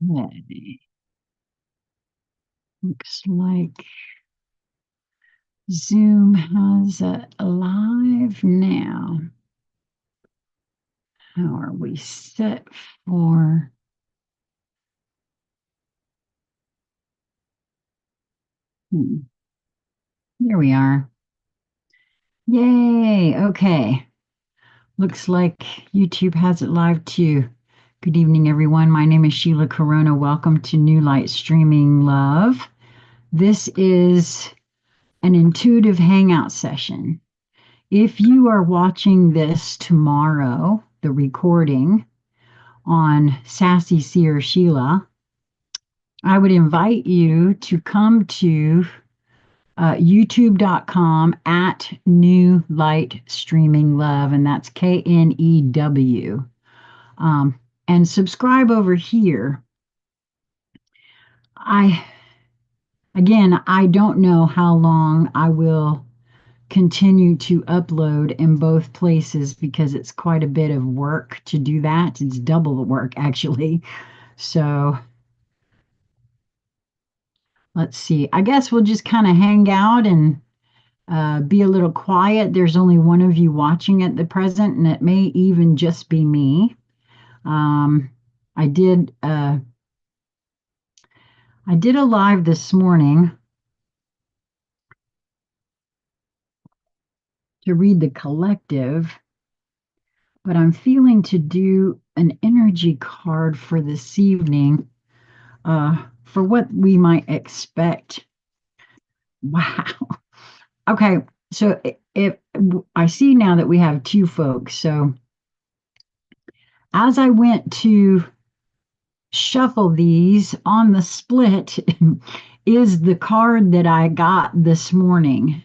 Okay. Looks like Zoom has it live now. How are we set for? Here we are. Yay. Okay. Looks like YouTube has it live too. Good evening, everyone. My name is Sheila Corona. Welcome to New Light Streaming Love. This is an intuitive hangout session. If you are watching this tomorrow, the recording on Sassy Seer Sheila, I would invite you to come to youtube.com at New Light Streaming Love, and that's KNEW. And subscribe over here. I don't know how long I will continue to upload in both places because it's quite a bit of work to do that. It's double the work, actually. So let's see. I guess we'll just kind of hang out and be a little quiet. There's only one of you watching at the present, and it may even just be me. Um, I did uh, I did a live this morning to read the collective, but I'm feeling to do an energy card for this evening for what we might expect. Wow. Okay, so if I see now that we have two folks, so as I went to shuffle these on the split is the card that I got this morning.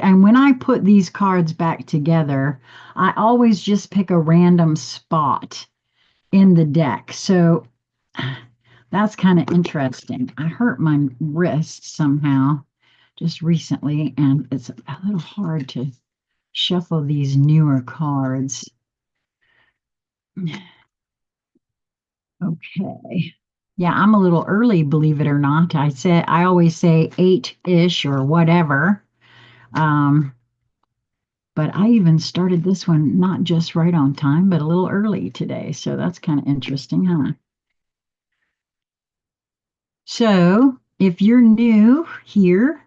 And when I put these cards back together, I always just pick a random spot in the deck. So that's kind of interesting. I hurt my wrist somehow just recently, and it's a little hard to shuffle these newer cards. Okay. Yeah, I'm a little early, believe it or not. I always say 8-ish or whatever. Um, but I even started this one not just right on time, but a little early today. So that's kind of interesting, huh? So if you're new here,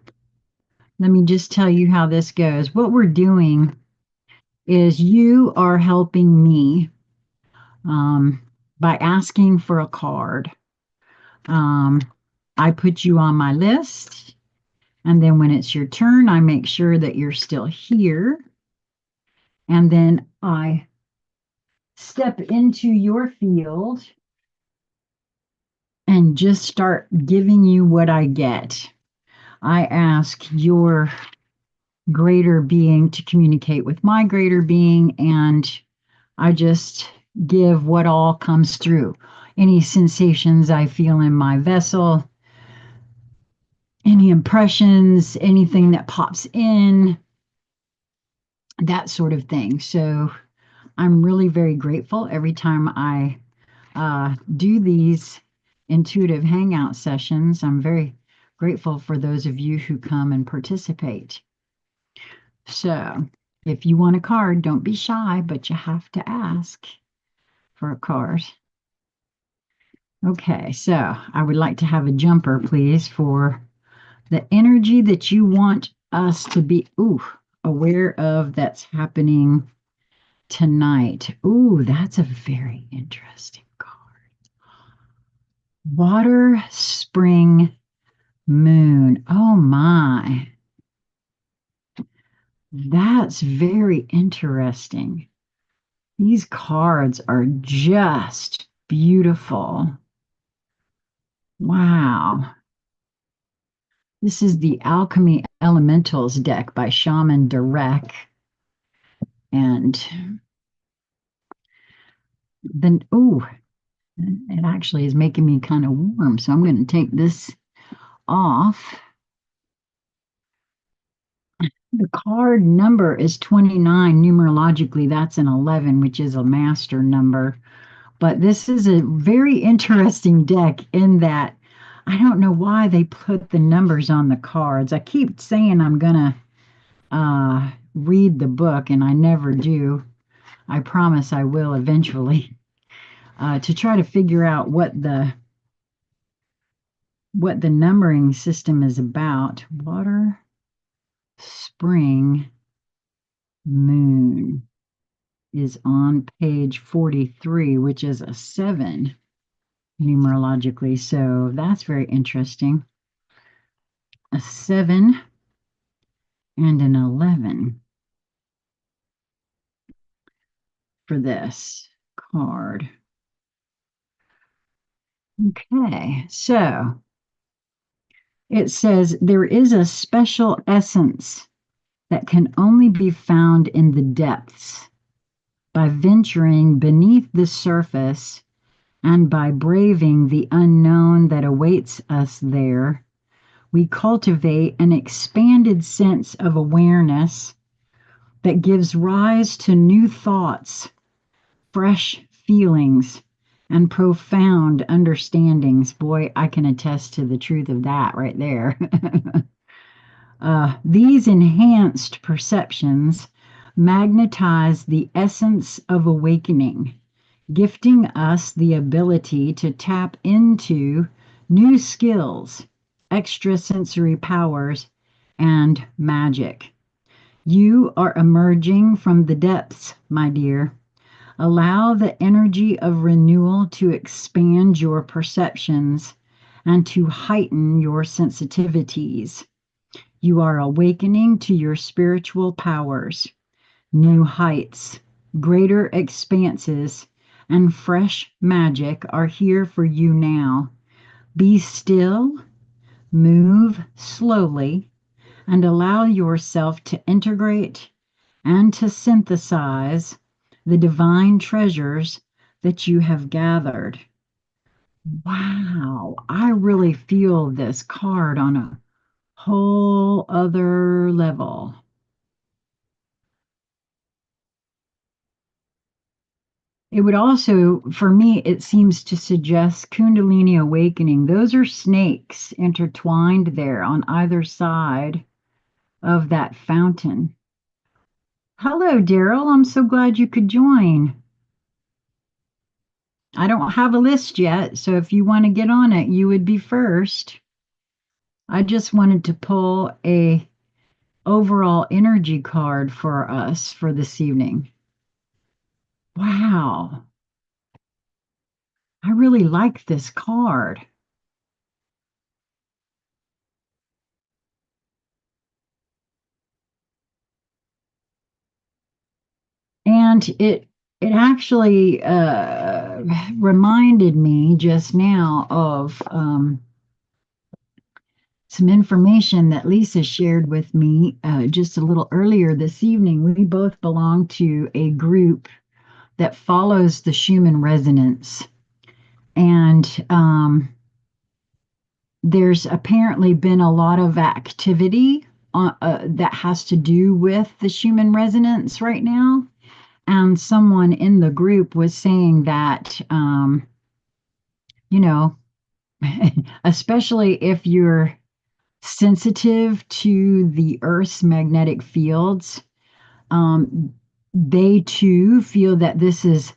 let me just tell you how this goes. What we're doing is you are helping me um, by asking for a card. Um, I put you on my list, and then when it's your turn, I make sure that you're still here. And then I step into your field and just start giving you what I get. I ask your greater being to communicate with my greater being, and I just give what all comes through. Any sensations I feel in my vessel, any impressions, anything that pops in, that sort of thing. So I'm really very grateful every time I do these intuitive hangout sessions. I'm very grateful for those of you who come and participate. So if you want a card, don't be shy, but you have to ask for a card. Okay, so I would like to have a jumper, please, for the energy that you want us to be aware of that's happening tonight. Ooh, that's a very interesting card. Water, spring, moon. Oh my. That's very interesting. These cards are just beautiful. Wow. This is the Alchemy Elementals deck by Shaman Durek. And then, it actually is making me kind of warm. So I'm going to take this off. The card number is 29. Numerologically, that's an 11, which is a master number. But this is a very interesting deck in that I don't know why they put the numbers on the cards. I keep saying I'm gonna read the book, and I never do. I promise I will eventually, to try to figure out what the numbering system is about. Water, spring, moon is on page 43, which is a 7 numerologically. So that's very interesting. A 7 and an 11 for this card. Okay, so it says there is a special essence that can only be found in the depths. By venturing beneath the surface and by braving the unknown that awaits us there, we cultivate an expanded sense of awareness that gives rise to new thoughts, fresh feelings, and profound understandings. Boy, I can attest to the truth of that right there. These enhanced perceptions magnetize the essence of awakening, gifting us the ability to tap into new skills, extrasensory powers, and magic. You are emerging from the depths, my dear. Allow the energy of renewal to expand your perceptions and to heighten your sensitivities. You are awakening to your spiritual powers. New heights, greater expanses, and fresh magic are here for you now. Be still, move slowly, and allow yourself to integrate and to synthesize the divine treasures that you have gathered. Wow, I really feel this card on a whole other level. It would also, for me, it seems to suggest Kundalini awakening. Those are snakes intertwined there on either side of that fountain. Hello, Daryl. I'm so glad you could join. I don't have a list yet, so if you want to get on it, you would be first. I just wanted to pull a overall energy card for us for this evening. Wow. I really like this card. And it actually reminded me just now of some information that Lisa shared with me just a little earlier this evening. We both belong to a group that follows the Schumann resonance. And there's apparently been a lot of activity that has to do with the Schumann resonance right now. And someone in the group was saying that, you know, especially if you're sensitive to the Earth's magnetic fields, they too feel that this is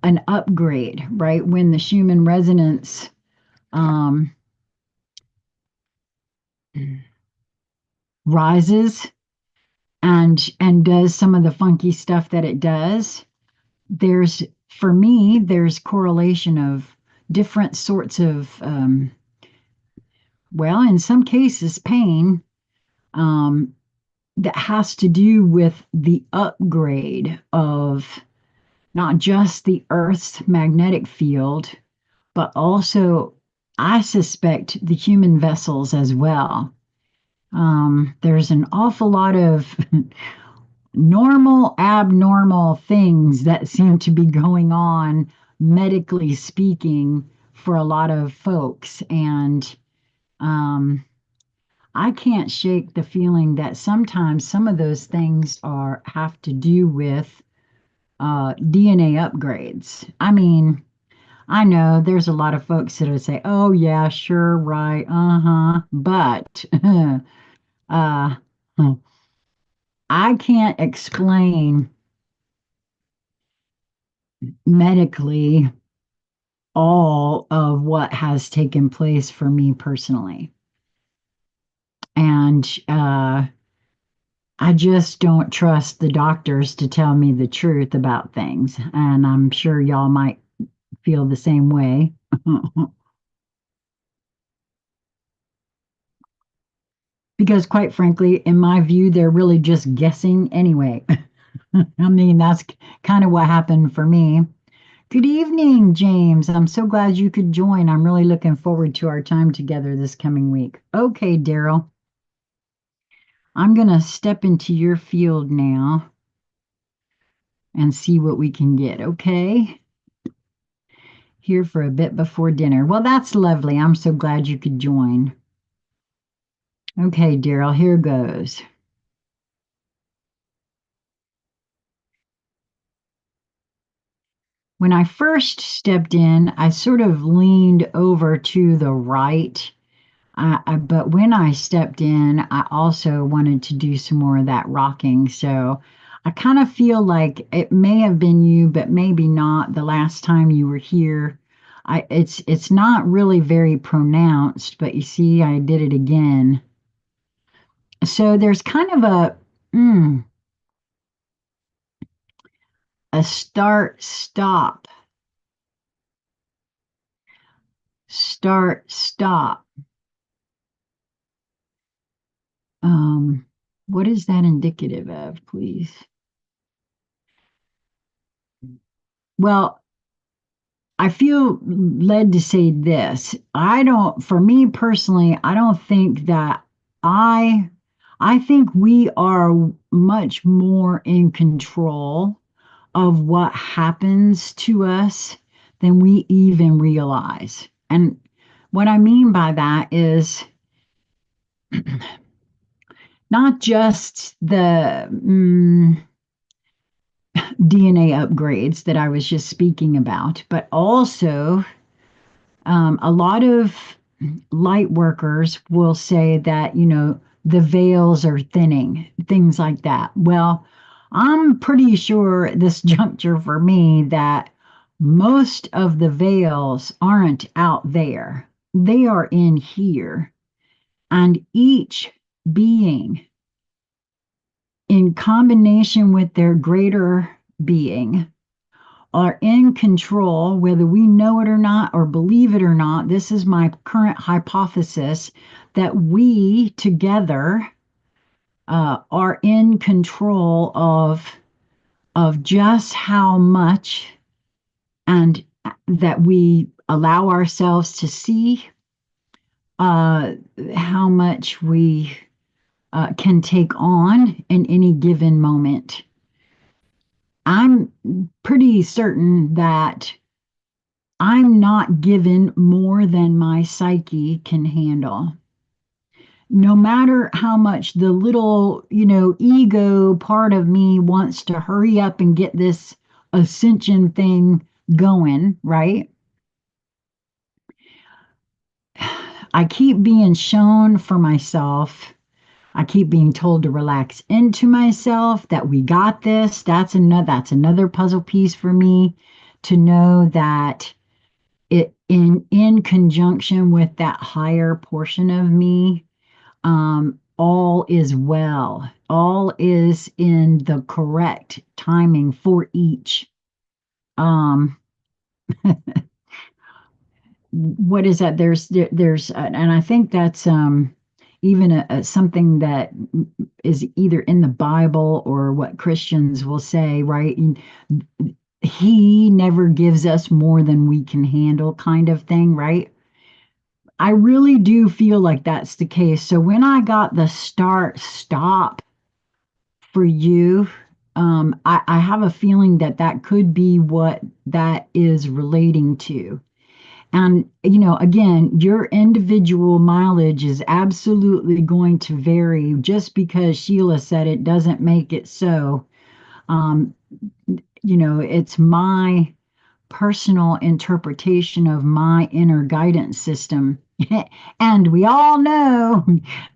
an upgrade, right? When the Schumann resonance rises and does some of the funky stuff that it does, there's for me there's correlation of different sorts of well, in some cases pain, um, that has to do with the upgrade of not just the Earth's magnetic field, but also, I suspect, the human vessels as well. There's an awful lot of normal, abnormal things that seem to be going on, medically speaking, for a lot of folks. And um, I can't shake the feeling that sometimes some of those things have to do with DNA upgrades. I mean, I know there's a lot of folks that would say, "Oh yeah, sure, right, uh-huh," but uh, I can't explain medically all of what has taken place for me personally, and I just don't trust the doctors to tell me the truth about things, and I'm sure y'all might feel the same way. Because quite frankly, in my view, they're really just guessing anyway. I mean, that's kind of what happened for me. Good evening, James. I'm so glad you could join. I'm really looking forward to our time together this coming week. Okay, Daryl, I'm going to step into your field now and see what we can get. Okay, here for a bit before dinner. Well, that's lovely. I'm so glad you could join. Okay, Daryl, here goes. When I first stepped in, I sort of leaned over to the right. But when I stepped in, I also wanted to do some more of that rocking. So I kind of feel like it may have been you, but maybe not the last time you were here. It's not really very pronounced, but you see, I did it again. So there's kind of a start stop. Um, what is that indicative of, please? Well, I feel led to say this. For me personally, I don't think that I, I think we are much more in control of what happens to us than we even realize. And what I mean by that is not just the DNA upgrades that I was just speaking about, but also a lot of light workers will say that, the veils are thinning, things like that. Well, I'm pretty sure at this juncture for me that most of the veils aren't out there, they are in here. And each being, in combination with their greater being, are in control, whether we know it or not, or believe it or not. This is my current hypothesis that we together are in control of just how much and that we allow ourselves to see, uh, how much we can take on in any given moment. I'm pretty certain that I'm not given more than my psyche can handle. No matter how much the little, ego part of me wants to hurry up and get this ascension thing going, right? I keep being shown for myself. I keep being told to relax into myself, that we got this. That's another puzzle piece for me to know that it in conjunction with that higher portion of me, all is well, all is in the correct timing for each. um what is that? And I think that's even something that is either in the Bible or what Christians will say, right? And he never gives us more than we can handle, kind of thing, right? I really do feel like that's the case. So when I got the start stop for you, I have a feeling that that could be what that is relating to. And, again, your individual mileage is absolutely going to vary. Just because Sheila said it doesn't make it so. Um, it's my personal interpretation of my inner guidance system. And we all know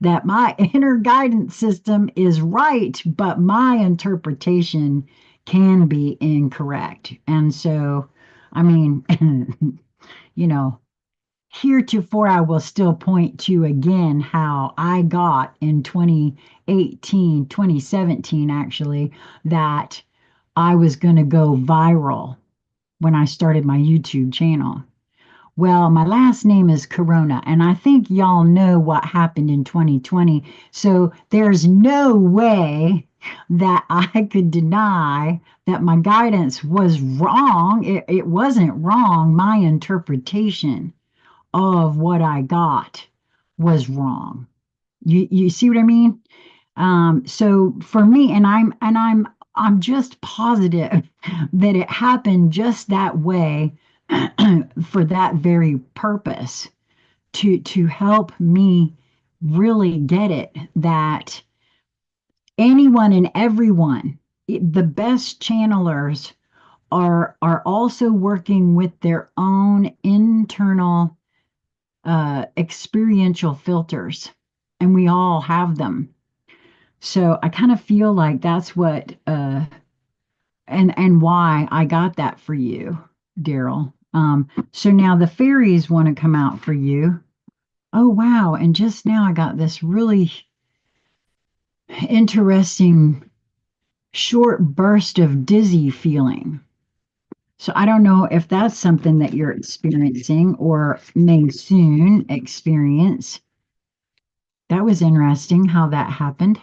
that my inner guidance system is right, but my interpretation can be incorrect. And so, I mean, you know, heretofore I will still point to again how I got in 2018, 2017 actually, that I was going to go viral when I started my YouTube channel. Well, my last name is Corona, and I think y'all know what happened in 2020. So there's no way that I could deny that my guidance was wrong. It wasn't wrong. My interpretation of what I got was wrong. You see what I mean? So for me, I'm just positive that it happened just that way for that very purpose to help me really get it that anyone and everyone, the best channelers are also working with their own internal experiential filters, and we all have them. So I kind of feel like that's what and why I got that for you, Daryl. So now the fairies want to come out for you. Oh wow! And just now I got this really interesting short burst of dizzy feeling. So I don't know if that's something that you're experiencing or may soon experience. That was interesting how that happened.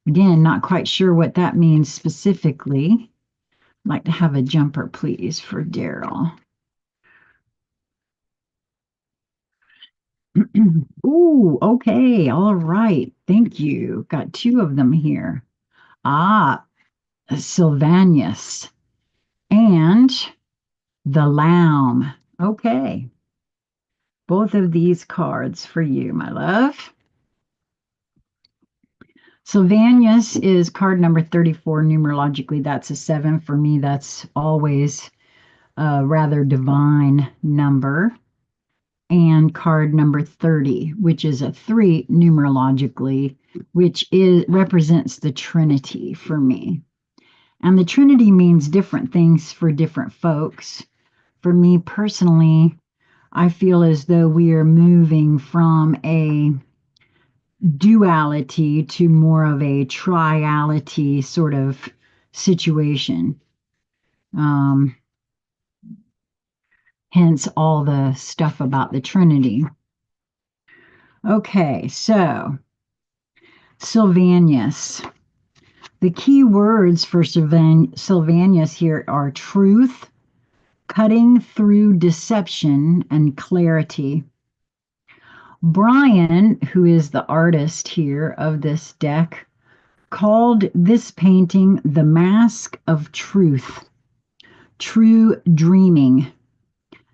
Again, not quite sure what that means specifically. I'd like to have a jumper, please, for Daryl. Ooh, okay. All right. Thank you. Got two of them here. Ah, Sylvanus and the Lamb. Okay. Both of these cards for you, my love. Sylvanus is card number 34 numerologically. That's a 7. For me, that's always a rather divine number. And card number 30, which is a 3 numerologically, which represents the Trinity for me. And the Trinity means different things for different folks. For me personally, I feel as though we are moving from a duality to more of a triality sort of situation. Um, Hence all the stuff about the Trinity. Okay, so Sylvanus. The key words for Sylvanus here are truth, cutting through deception, and clarity. Brian, who is the artist here of this deck, called this painting the Mask of Truth, true dreaming.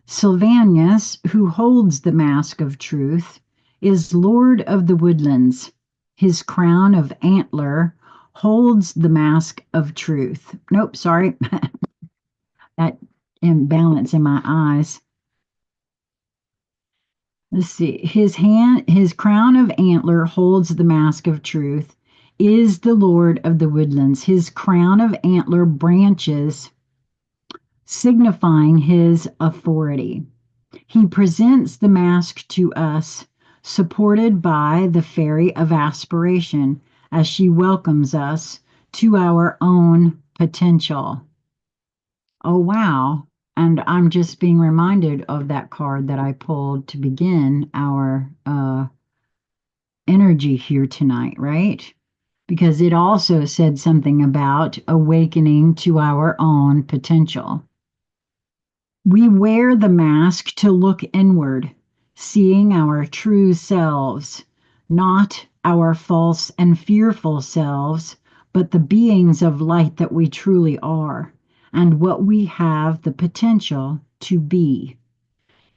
Sylvanus, who holds the Mask of Truth, is Lord of the Woodlands. His crown of antler holds the Mask of Truth. Nope, sorry. That imbalance in my eyes. Let's see. His crown of antler holds the Mask of Truth, is the Lord of the Woodlands. His crown of antler branches, signifying his authority. He presents the mask to us, supported by the Fairy of Aspiration, as she welcomes us to our own potential. Oh, wow. And I'm just being reminded of that card that I pulled to begin our energy here tonight, right? Because it also said something about awakening to our own potential. We wear the mask to look inward, seeing our true selves, not our false and fearful selves, but the beings of light that we truly are, and what we have the potential to be.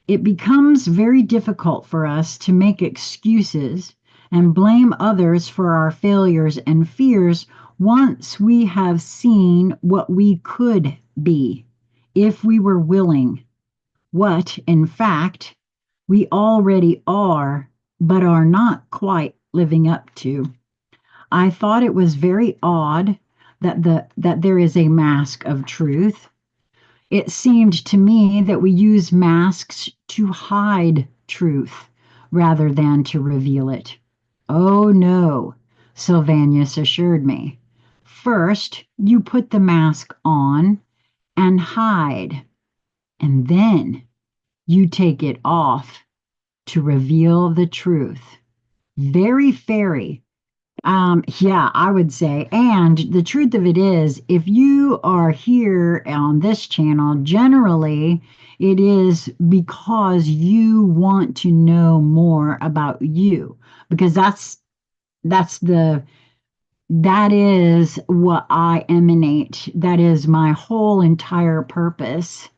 It becomes very difficult for us to make excuses and blame others for our failures and fears Once we have seen what we could be, if we were willing, what, in fact, we already are, but are not quite living up to. I thought it was very odd that there is a mask of truth. It seemed to me that we use masks to hide truth rather than to reveal it. Oh no, Sylvanus assured me. First, you put the mask on and hide, and then you take it off to reveal the truth. Very fairy. Yeah, I would say. And the truth of it is, if you are here on this channel, generally it is because you want to know more about you, because that is what I emanate. That is my whole entire purpose,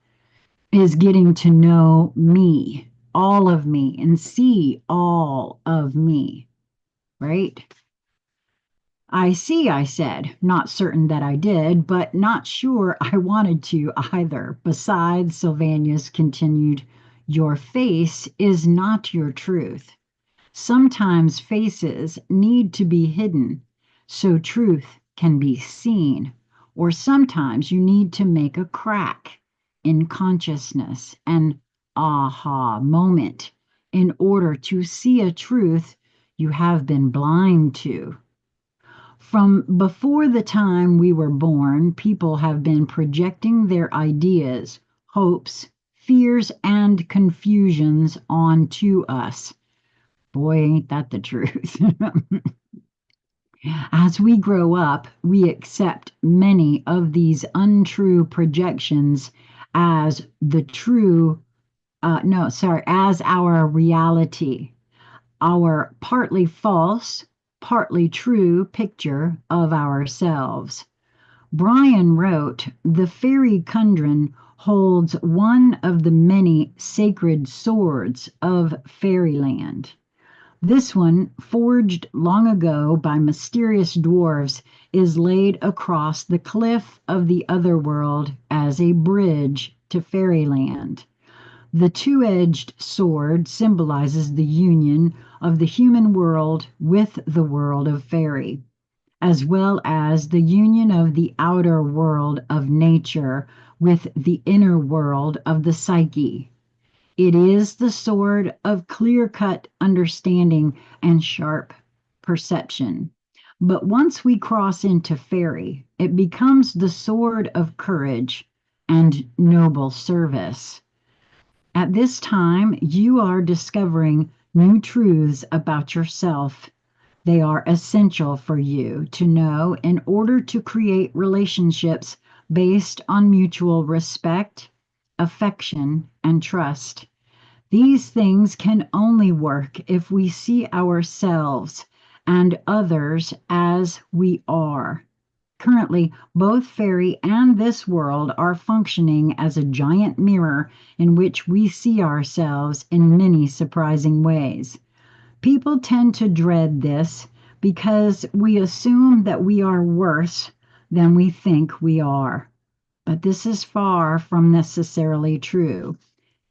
is getting to know me, all of me, and see all of me, right? I see, I said, not certain that I did, but not sure I wanted to either. Besides, Sylvanus continued, your face is not your truth. Sometimes faces need to be hidden so truth can be seen, or sometimes you need to make a crack in consciousness, an aha moment, in order to see a truth you have been blind to. From before the time we were born, people have been projecting their ideas, hopes, fears, and confusions onto us. Boy, ain't that the truth. As we grow up, we accept many of these untrue projections as the true, no, sorry, as our reality, our partly false, partly true picture of ourselves. Brian wrote, the fairy Kundran holds one of the many sacred swords of fairyland. This one, forged long ago by mysterious dwarves, is laid across the cliff of the other world as a bridge to fairyland. The two-edged sword symbolizes the union of the human world with the world of fairy, as well as the union of the outer world of nature with the inner world of the psyche. It is the sword of clear-cut understanding and sharp perception. But once we cross into fairy, it becomes the sword of courage and noble service. At this time, you are discovering new truths about yourself. They are essential for you to know in order to create relationships based on mutual respect, affection, and trust. These things can only work if we see ourselves and others as we are. Currently, both fairy and this world are functioning as a giant mirror in which we see ourselves in many surprising ways. People tend to dread this because we assume that we are worse than we think we are. But this is far from necessarily true.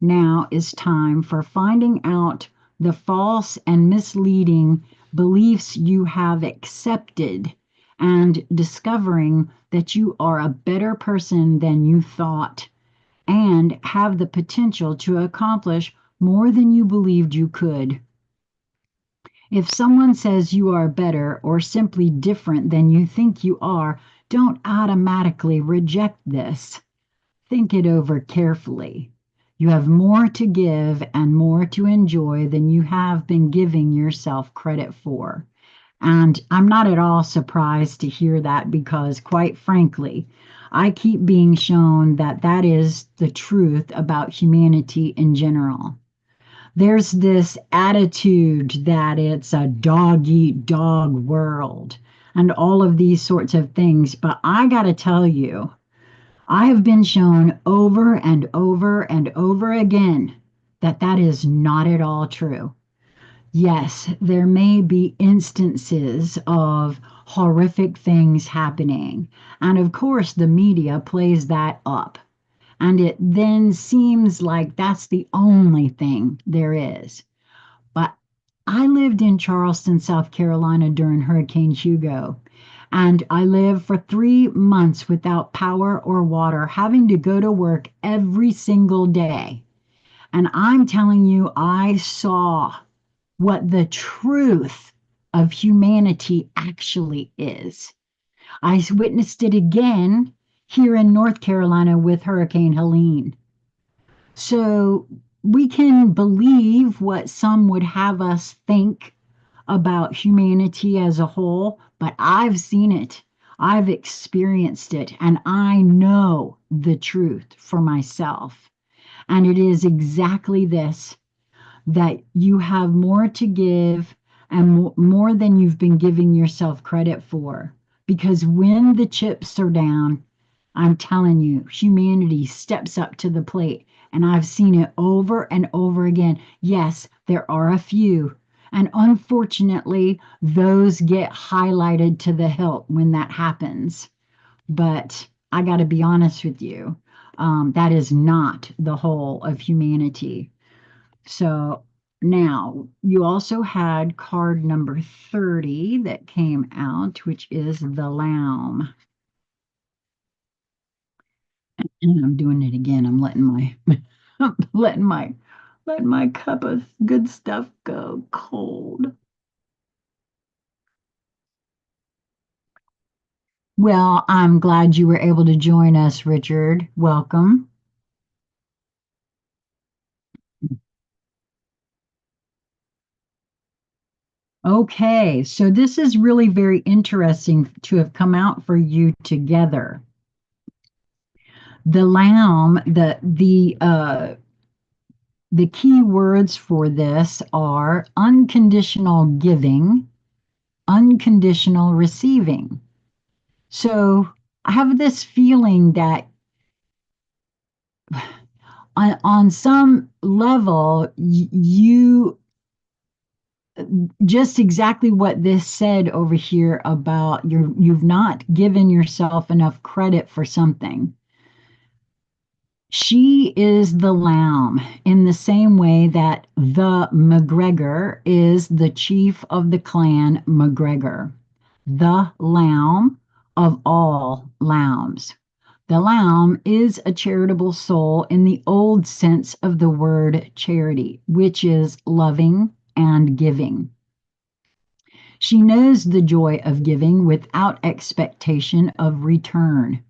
Now is time for finding out the false and misleading beliefs you have accepted and discovering that you are a better person than you thought and have the potential to accomplish more than you believed you could. If someone says you are better or simply different than you think you are, don't automatically reject this. Think it over carefully. You have more to give and more to enjoy than you have been giving yourself credit for. And I'm not at all surprised to hear that because, quite frankly, I keep being shown that that is the truth about humanity in general. There's this attitude that it's a dog eat dog world and all of these sorts of things. But I got to tell you, I have been shown over and over and over again that that is not at all true. Yes, there may be instances of horrific things happening. And of course, the media plays that up. And it then seems like that's the only thing there is. But I lived in Charleston, South Carolina during Hurricane Hugo. And I lived for 3 months without power or water, having to go to work every single day. And I'm telling you, I saw what the truth of humanity actually is. I witnessed it again here in North Carolina with Hurricane Helene. So we can believe what some would have us think about humanity as a whole, but I've seen it. I've experienced it, and I know the truth for myself. And it is exactly this, that you have more to give and more than you've been giving yourself credit for. Because when the chips are down, I'm telling you, humanity steps up to the plate. And I've seen it over and over again. Yes, there are a few. And unfortunately, those get highlighted to the hilt when that happens. But I got to be honest with you, that is not the whole of humanity. So now you also had card number 30 that came out, which is the Lamb. And I'm doing it again. I'm letting my letting my cup of good stuff go cold. Well, I'm glad you were able to join us, Richard. Welcome. Okay, so this is really very interesting to have come out for you together. The lamb, the key words for this are unconditional giving, unconditional receiving. So I have this feeling that on some level, you just exactly what this said over here about you've not given yourself enough credit for something. She is the lamb in the same way that the McGregor is the chief of the clan McGregor, the lamb of all lambs. The lamb is a charitable soul in the old sense of the word charity, which is loving and giving. She knows the joy of giving without expectation of return.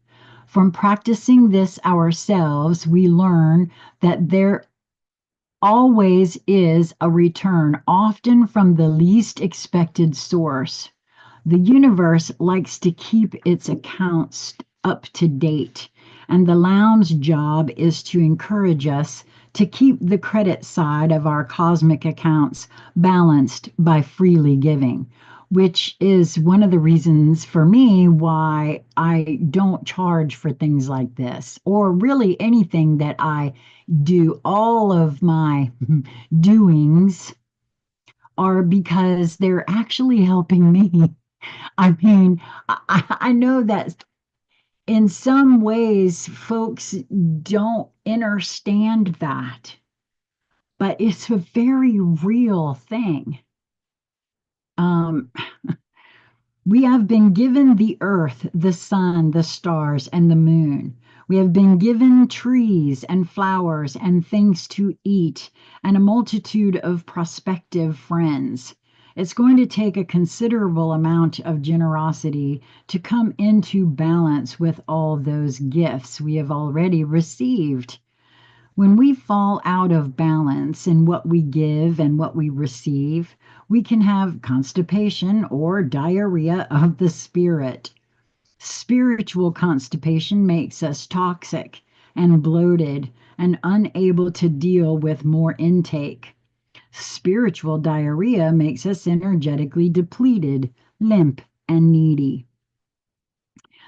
From practicing this ourselves, we learn that there always is a return, often from the least expected source. The universe likes to keep its accounts up to date, and the Lamb's job is to encourage us to keep the credit side of our cosmic accounts balanced by freely giving, which is one of the reasons for me why I don't charge for things like this, or really anything that I do. All of my doings are because they're actually helping me. I mean, I know that in some ways folks don't understand that, but it's a very real thing. Um, we have been given the earth, the sun, the stars, and the moon. We have been given trees and flowers and things to eat and a multitude of prospective friends. It's going to take a considerable amount of generosity to come into balance with all those gifts we have already received. When we fall out of balance in what we give and what we receive, we can have constipation or diarrhea of the spirit. Spiritual constipation makes us toxic and bloated and unable to deal with more intake. Spiritual diarrhea makes us energetically depleted, limp, and needy.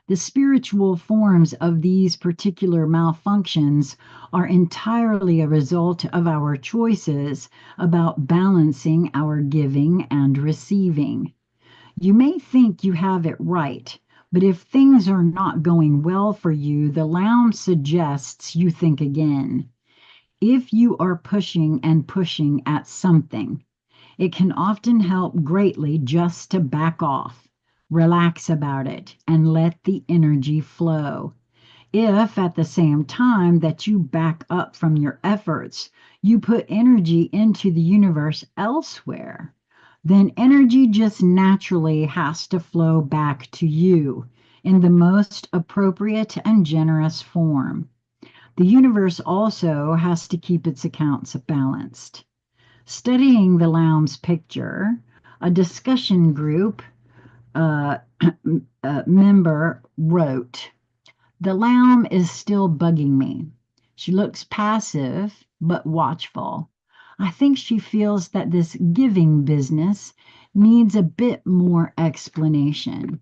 The spiritual forms of these particular malfunctions are entirely a result of our choices about balancing our giving and receiving. You may think you have it right, but if things are not going well for you, the lounge suggests you think again. If you are pushing and pushing at something, it can often help greatly just to back off, relax about it, and let the energy flow. If at the same time that you back up from your efforts, you put energy into the universe elsewhere, then energy just naturally has to flow back to you in the most appropriate and generous form. The universe also has to keep its accounts balanced. Studying the Lowndes picture, a discussion group uh, member wrote, "The lamb is still bugging me. She looks passive but watchful. I think she feels that this giving business needs a bit more explanation.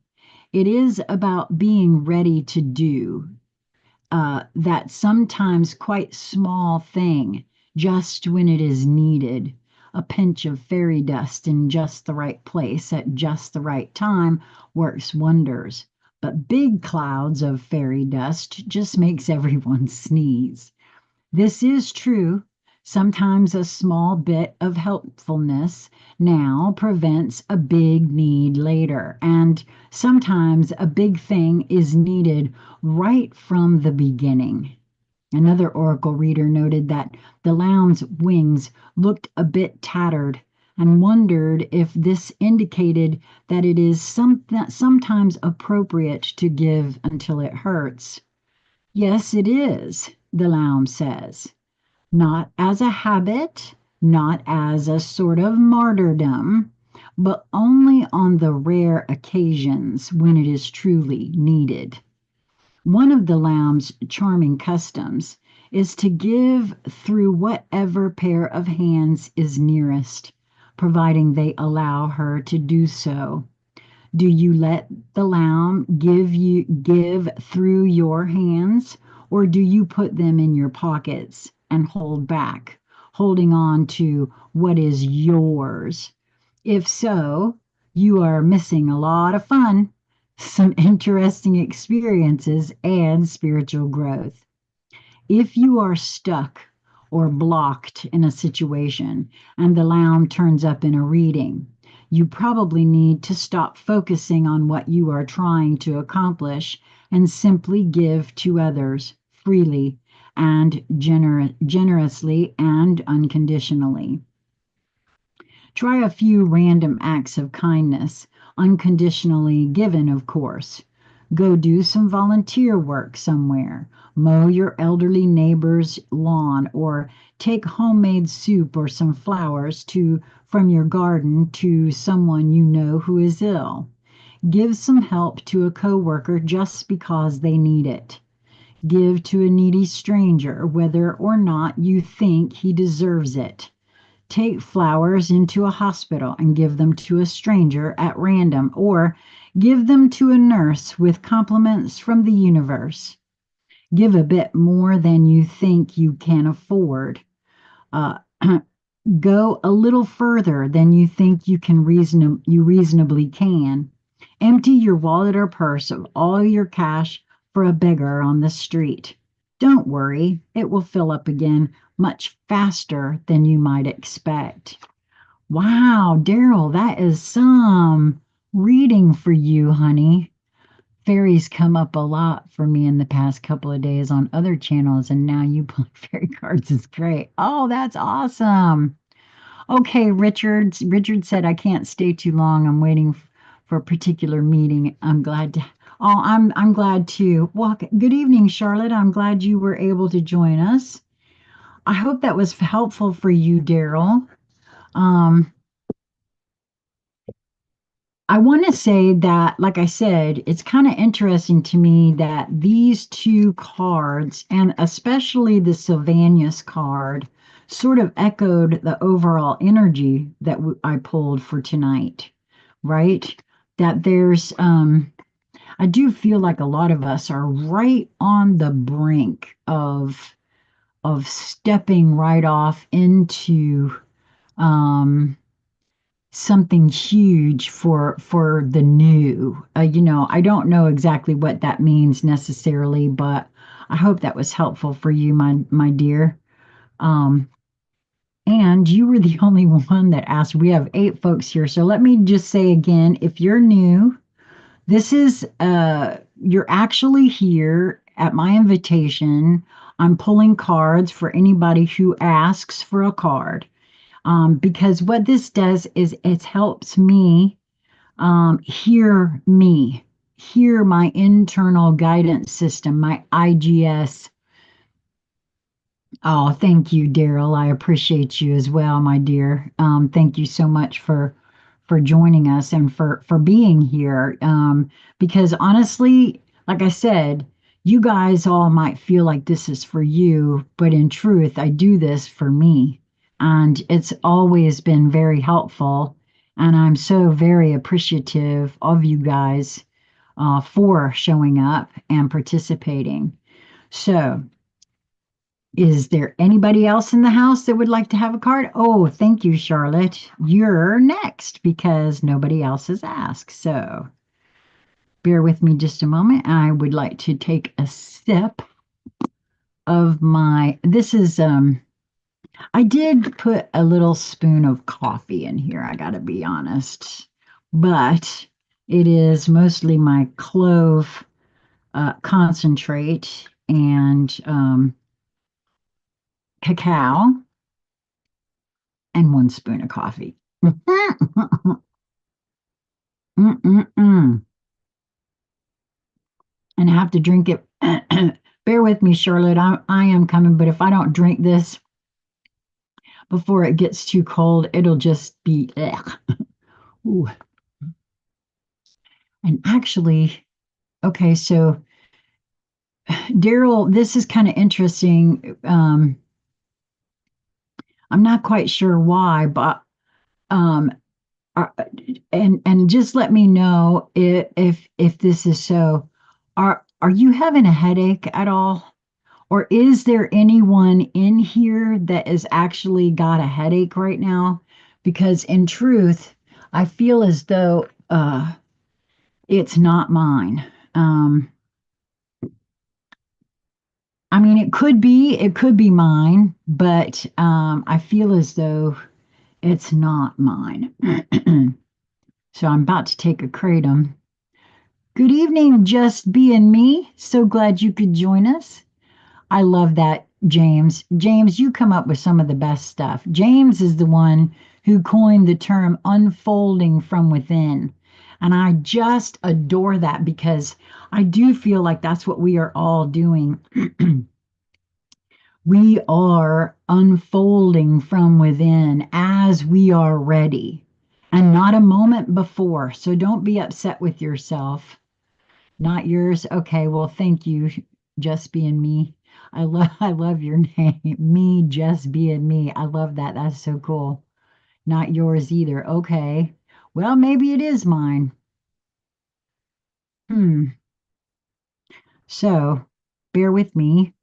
It is about being ready to do that sometimes quite small thing just when it is needed. A pinch of fairy dust in just the right place at just the right time works wonders. But big clouds of fairy dust just makes everyone sneeze. This is true. Sometimes a small bit of helpfulness now prevents a big need later, and sometimes a big thing is needed right from the beginning." Another oracle reader noted that the loun's wings looked a bit tattered and wondered if this indicated that it is sometimes appropriate to give until it hurts. Yes, it is, the lounge says. Not as a habit, not as a sort of martyrdom, but only on the rare occasions when it is truly needed. One of the lamb's charming customs is to give through whatever pair of hands is nearest, providing they allow her to do so. Do you let the lamb give through your hands, or do you put them in your pockets and hold back, holding on to what is yours? If so, you are missing a lot of fun, some interesting experiences, and spiritual growth. If you are stuck or blocked in a situation and the lamb turns up in a reading, you probably need to stop focusing on what you are trying to accomplish and simply give to others freely and generously and unconditionally. Try a few random acts of kindness, unconditionally given, of course. Go do some volunteer work somewhere. Mow your elderly neighbor's lawn, or take homemade soup or some flowers from your garden to someone you know who is ill. Give some help to a coworker just because they need it. Give to a needy stranger whether or not you think he deserves it. Take flowers into a hospital and give them to a stranger at random, or give them to a nurse with compliments from the universe. Give a bit more than you think you can afford. Uh, go a little further than you think you reasonably can. Empty your wallet or purse of all your cash for a beggar on the street. Don't worry, it will fill up again much faster than you might expect. Wow, Daryl, that is some reading for you, honey. Fairies come up a lot for me in the past couple of days on other channels, and now you pull fairy cards is great. Oh, that's awesome. Okay, Richard. Richard said I can't stay too long. I'm waiting for a particular meeting. I'm glad to. Oh, I'm glad too. Well, good evening, Charlotte. I'm glad you were able to join us. I hope that was helpful for you, Daryl. Um, I want to say that, like I said, it's kind of interesting to me that these two cards, and especially the Sylvanus card, sort of echoed the overall energy that I pulled for tonight, right? That I do feel like a lot of us are right on the brink of stepping right off into um, something huge for the new. I don't know exactly what that means necessarily, but I hope that was helpful for you, my dear. Um, and you were the only one that asked. We have 8 folks here, so let me just say again, if you're new, this is you're actually here at my invitation. I'm pulling cards for anybody who asks for a card. Because what this does is it helps me, hear my internal guidance system, my IGS. Oh, thank you, Daryl. I appreciate you as well, my dear. Thank you so much for joining us and for being here. Because honestly, like I said, you guys all might feel like this is for you, but in truth, I do this for me. And it's always been very helpful. And I'm so very appreciative of you guys for showing up and participating. So, is there anybody else in the house that would like to have a card? Oh, thank you, Charlotte. You're next because nobody else has asked. So bear with me just a moment. I would like to take a sip of this is, I did put a little spoon of coffee in here, I gotta be honest, but it is mostly my clove concentrate and cacao and 1 spoon of coffee. Mm-mm-mm. And I have to drink it. Bear with me, Charlotte. I am coming, but if I don't drink this before it gets too cold, it'll just be. Ugh. Ooh. And actually, okay, so Daryl, this is kind of interesting. I'm not quite sure why, but um, are, and just let me know if this is so. Are you having a headache at all? Or is there anyone in here that has actually got a headache right now? Because in truth, I feel as though it's not mine. Um, I mean, it could be mine, but I feel as though it's not mine. So I'm about to take a kratom. Good evening, Just Being Me. So glad you could join us. I love that, James. James, you come up with some of the best stuff. James is the one who coined the term unfolding from within. And I just adore that because I do feel like that's what we are all doing. We are unfolding from within as we are ready and not a moment before. So don't be upset with yourself. Not yours. Okay, well, thank you, Just Being Me. I love your name. Me, Just Being Me. I love that. That's so cool. Not yours either. Okay. Well, maybe it is mine. Hmm. So bear with me.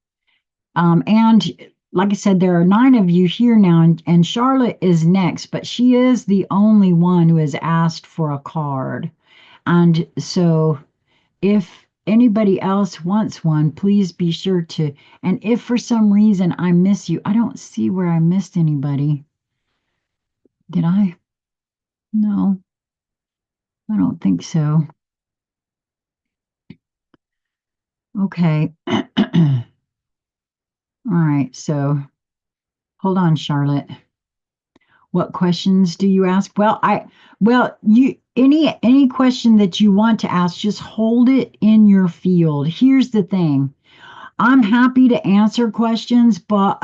And like I said, there are 9 of you here now, and Charlotte is next, but she is the only one who has asked for a card. And so if anybody else wants one, please be sure to. And if for some reason I miss you, I don't see where I missed anybody. Did I? No, I don't think so. Okay. All right. So hold on, Charlotte. What questions do you ask? Well, you any question that you want to ask, just hold it in your field. Here's the thing. I'm happy to answer questions, but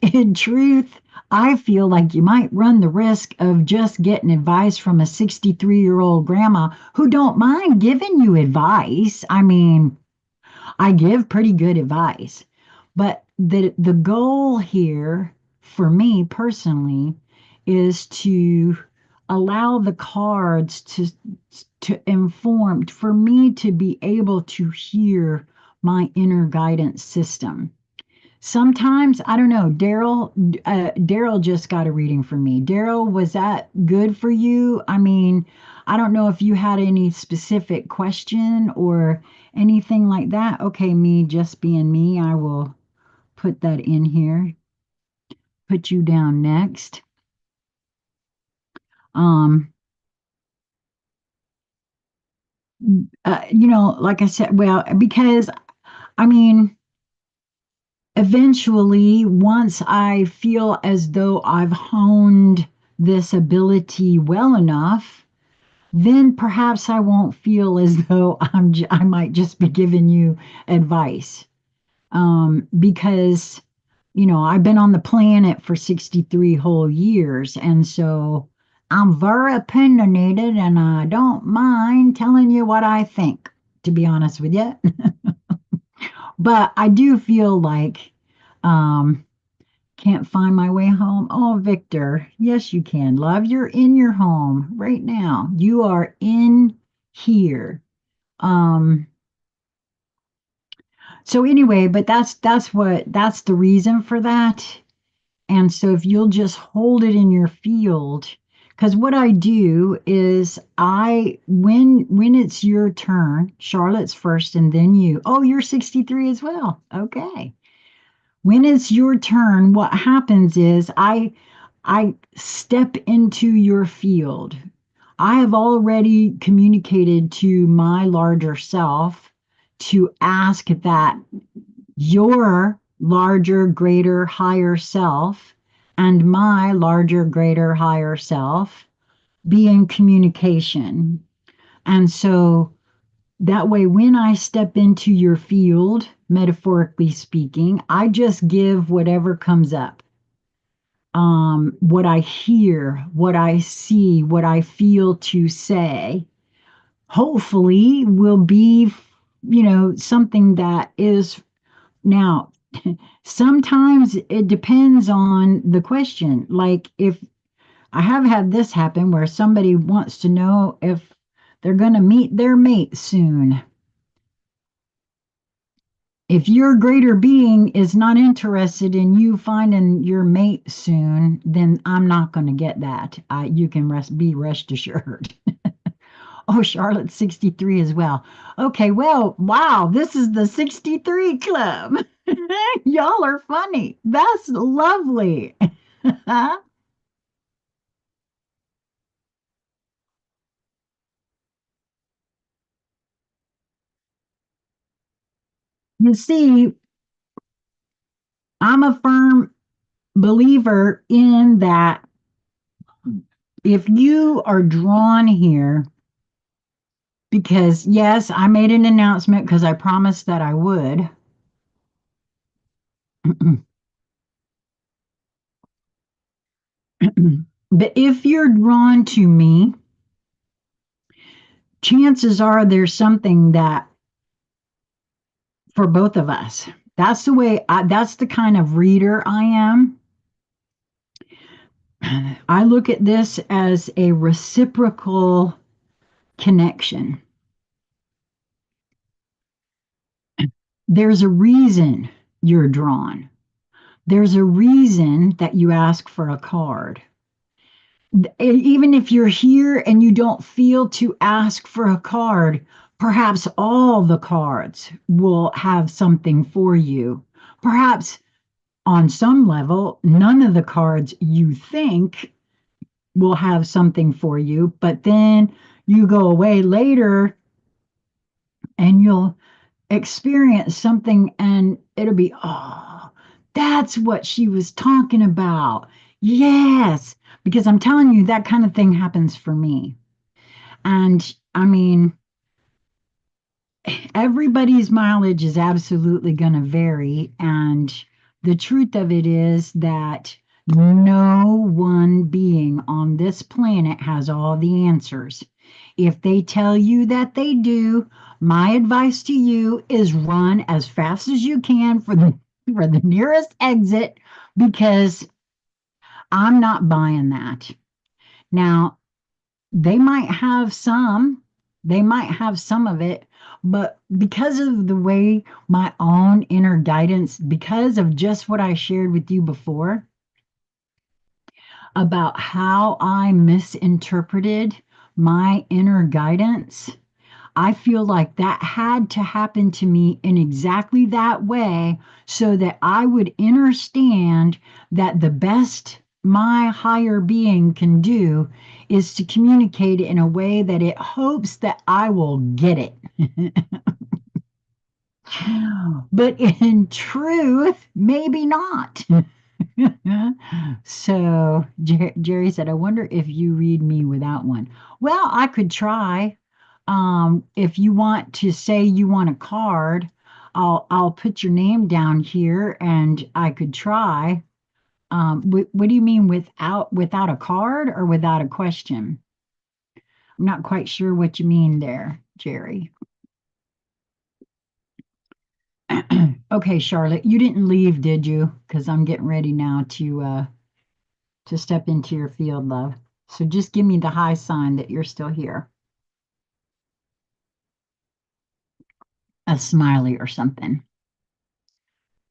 in truth, I feel like you might run the risk of just getting advice from a 63-year-old grandma who don't mind giving you advice. I mean, I give pretty good advice, but the goal here for me personally is to allow the cards to inform for me to be able to hear my inner guidance system. sometimes I don't know. Daryl just got a reading from me. Daryl, was that good for you? I mean, I don't know if you had any specific question or anything like that. Okay, me just being me, I will put that in here. Put you down next. Um, like I said, well, because I mean, eventually, once I feel as though I've honed this ability well enough, then perhaps I won't feel as though I might just be giving you advice. Because, I've been on the planet for 63 whole years. And so I'm very opinionated and I don't mind telling you what I think, to be honest with you. But I do feel like, um, can't find my way home. Oh, Victor, yes, you can. Love, you're in your home right now. You are in here. Um, so anyway, but that's the reason for that. And so if you'll just hold it in your field, because what I do is when it's your turn, Charlotte's first and then you. Oh, you're 63 as well. Okay. When it's your turn, what happens is I step into your field. I have already communicated to my larger self to ask that your larger, greater, higher self and my larger, greater, higher self be in communication. And so that way, when I step into your field, metaphorically speaking, I just give whatever comes up. What I hear, what I see, what I feel to say, hopefully will be, something that is now. Sometimes it depends on the question. Like if I have had this happen where somebody wants to know if they're going to meet their mate soon. If your greater being is not interested in you finding your mate soon, then I'm not going to get that. You can be rest assured. Oh, Charlotte's 63 as well. Okay, well, wow, this is the 63 club. Y'all are funny. That's lovely. You see, I'm a firm believer in that if you are drawn here, because yes, I made an announcement because I promised that I would. But if you're drawn to me, chances are there's something that for both of us. That's the kind of reader I am. I look at this as a reciprocal connection. There's a reason you're drawn. There's a reason that you ask for a card. Even if you're here and you don't feel to ask for a card, perhaps all the cards will have something for you. Perhaps on some level, none of the cards you think will have something for you, but then you go away later and you'll experience something and it'll be, oh, that's what she was talking about. Yes, because I'm telling you, that kind of thing happens for me. And I mean, everybody's mileage is absolutely going to vary. And the truth of it is that no one being on this planet has all the answers. If they tell you that they do, my advice to you is run as fast as you can for the nearest exit because I'm not buying that. Now, they might have some They might have some of it, but because of the way my own inner guidance, because of just what I shared with you before about how I misinterpreted my inner guidance, I feel like that had to happen to me in exactly that way so that I would understand that the best my higher being can do is to communicate in a way that it hopes that I will get it. But in truth, maybe not. So Jerry said, I wonder if you read me without one. Well, I could try. If you want to say you want a card, I'll put your name down here and I could try. What do you mean without a card or without a question? I'm not quite sure what you mean there, Jerry. Okay, Charlotte, you didn't leave, did you? Because I'm getting ready now to step into your field, love. So just give me the high sign that you're still here. A smiley or something,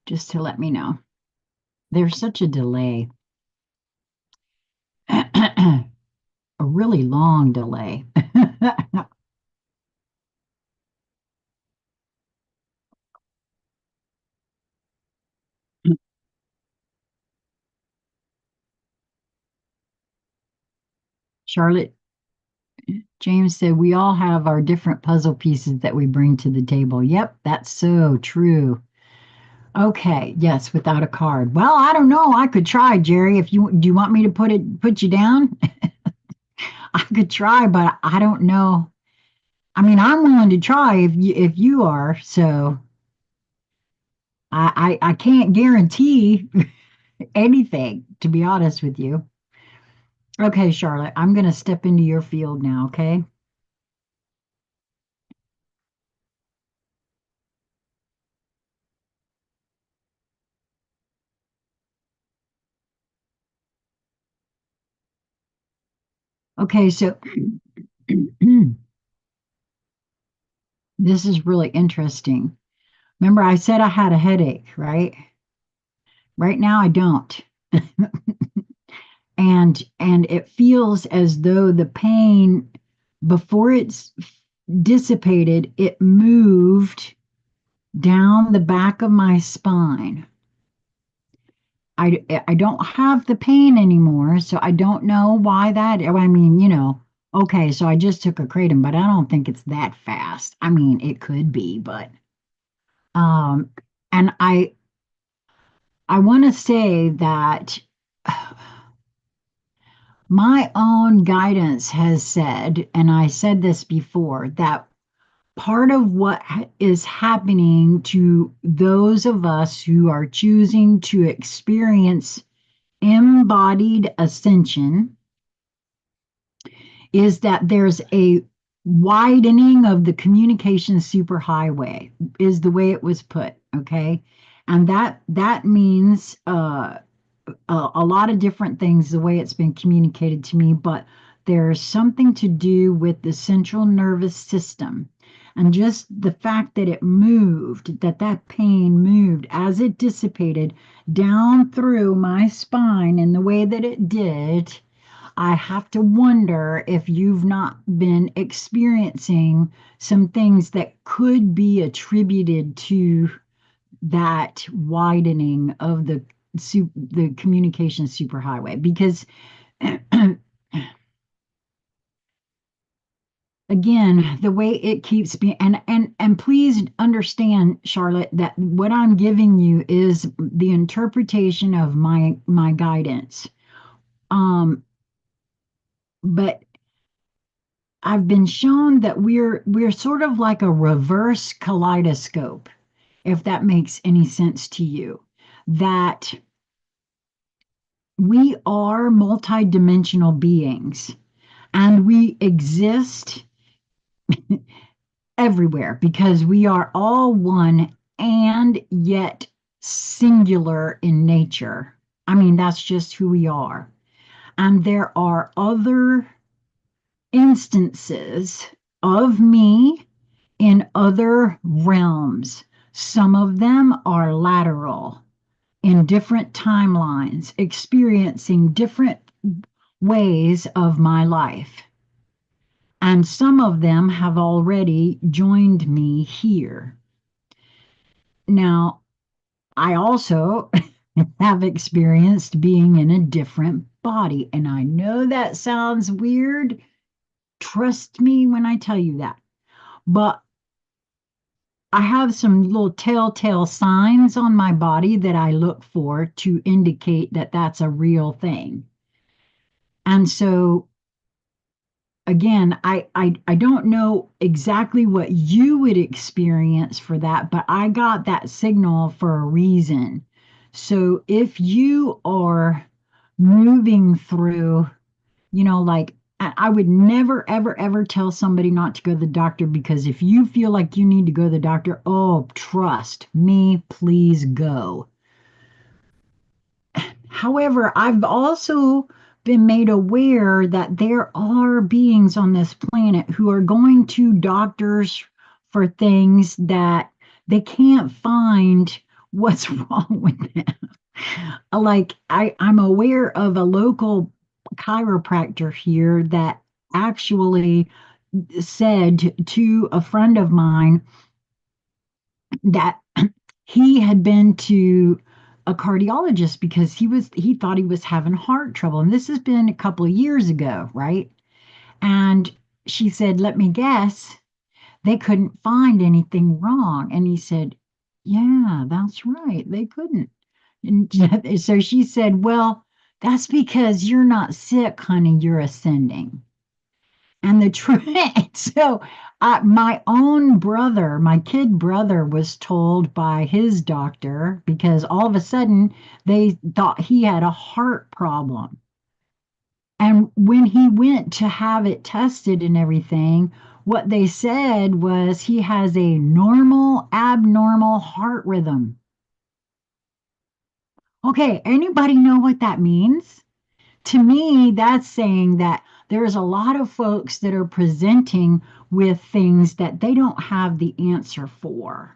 just to let me know. There's such a delay, a really long delay. Charlotte, James said, we all have our different puzzle pieces that we bring to the table. Yep, that's so true. Okay, yes, without a card. Well, I don't know. I could try, Jerry. If you do you want me to put you down? I could try, but I don't know. I mean, I'm willing to try if you are. So I can't guarantee anything, to be honest with you. Okay, Charlotte, I'm going to step into your field now, okay? Okay, so this is really interesting. Remember, I said I had a headache, right? Right now, I don't. And it feels as though the pain, before it's dissipated, it moved down the back of my spine. I don't have the pain anymore, so I don't know why that. I mean, okay, so I just took a kratom, but I don't think it's that fast. I mean, it could be, but um, and I want to say that my own guidance has said, and I said this before, that part of what is happening to those of us who are choosing to experience embodied ascension is that there's a widening of the communication superhighway, is the way it was put. Okay. And that means a lot of different things, the way it's been communicated to me, but there's something to do with the central nervous system. And just the fact that it moved, that pain moved as it dissipated down through my spine in the way that it did, I have to wonder if you've not been experiencing some things that could be attributed to that widening of the communication superhighway. Because again, the way it keeps being, and please understand, Charlotte, that what I'm giving you is the interpretation of my guidance. Um, but I've been shown that we're sort of like a reverse kaleidoscope, if that makes any sense to you. That we are multidimensional beings and we exist everywhere because we are all one and yet singular in nature. I mean, that's just who we are. And there are other instances of me in other realms. Some of them are lateral in different timelines, experiencing different ways of my life. And some of them have already joined me here. Now, I also have experienced being in a different body. And I know that sounds weird. Trust me when I tell you that. But I have some little telltale signs on my body that I look for to indicate that that's a real thing. And so again, I don't know exactly what you would experience for that, but I got that signal for a reason. So if you are moving through, like I would never, ever, ever tell somebody not to go to the doctor because if you feel like you need to go to the doctor, oh, trust me, please go. However, I've also been made aware that there are beings on this planet who are going to doctors for things that they can't find what's wrong with them. Like I'm aware of a local chiropractor here that actually said to a friend of mine that he had been to a cardiologist because he thought he was having heart trouble, and this has been a couple of years ago, right? And she said, let me guess, they couldn't find anything wrong. And he said, yeah, that's right, they couldn't. And so she said, well, that's because you're not sick, honey, you're ascending. And the truth, so my own brother, my kid brother, was told by his doctor because all of a sudden they thought he had a heart problem. And when he went to have it tested and everything, what they said was he has a normal, abnormal heart rhythm. Okay, anybody know what that means? To me, that's saying that there's a lot of folks that are presenting with things that they don't have the answer for.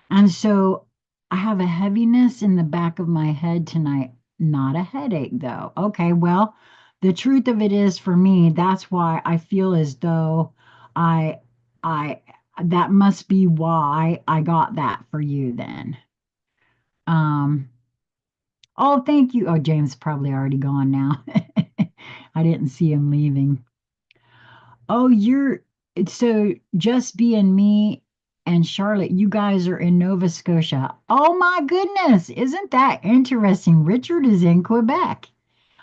And so I have a heaviness in the back of my head tonight, not a headache though. Okay, well, the truth of it is for me, that's why I feel as though I I that must be why I got that for you then. Um Oh, thank you. Oh, James is probably already gone now. I didn't see him leaving. Oh, so just being me and Charlotte, you guys are in Nova Scotia. Oh my goodness, isn't that interesting? Richard is in Quebec.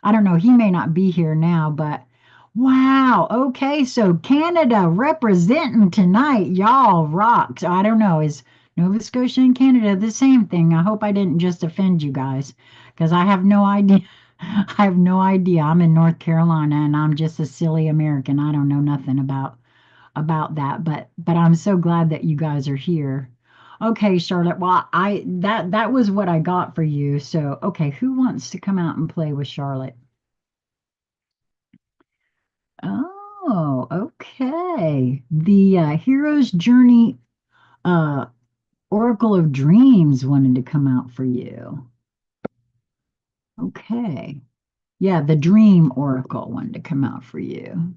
I don't know, he may not be here now, but wow. Okay, so Canada representing tonight. Y'all rock. So I don't know, is Nova Scotia and Canada the same thing? I hope I didn't just offend you guys because I have no idea. I have no idea. I'm in North Carolina and I'm just a silly American. I don't know nothing about that, but I'm so glad that you guys are here. Okay, Charlotte. Well, I that was what I got for you. So, okay, who wants to come out and play with Charlotte? Oh, okay. The Hero's Journey uh, Oracle of Dreams wanted to come out for you. Okay. Yeah, the Dream Oracle wanted to come out for you.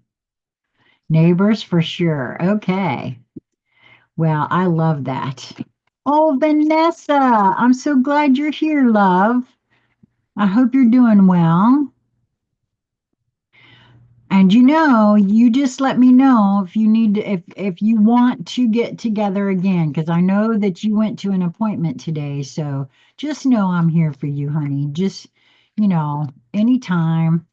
Neighbors for sure. Okay. Well, I love that. Oh, Vanessa, I'm so glad you're here, love. I hope you're doing well. And you just let me know if you need to, if you want to get together again, because I know that you went to an appointment today. So just know I'm here for you, honey. Just, anytime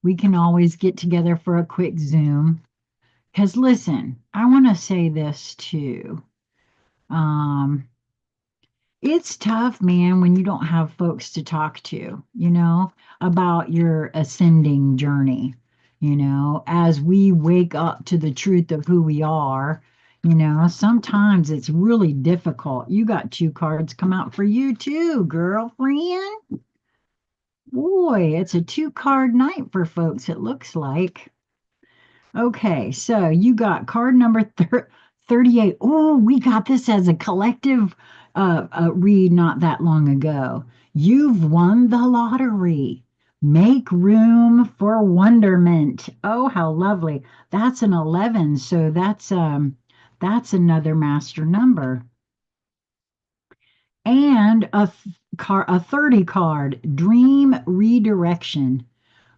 we can always get together for a quick Zoom. Because listen, I want to say this too. Um, It's tough, man, when you don't have folks to talk to, about your ascending journey, as we wake up to the truth of who we are, sometimes it's really difficult. You got two cards come out for you too, girlfriend. Boy, it's a two card night for folks, it looks like. Okay, so you got card number 38. Oh, we got this as a collective read not that long ago. You've won the lottery. Make room for wonderment. Oh, how lovely. That's an 11, so that's another master number. And a 30 card, dream redirection.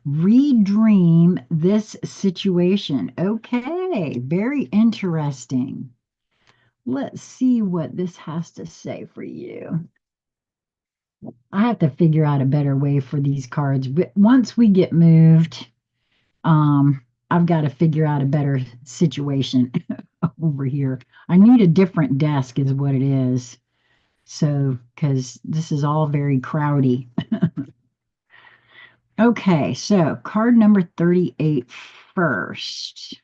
Redream this situation. Okay, very interesting. Let's see what this has to say for you. I have to figure out a better way for these cards. But once we get moved, I've got to figure out a better situation over here. I need a different desk, is what it is. So, because this is all very crowdy. Okay, so card number 38 first.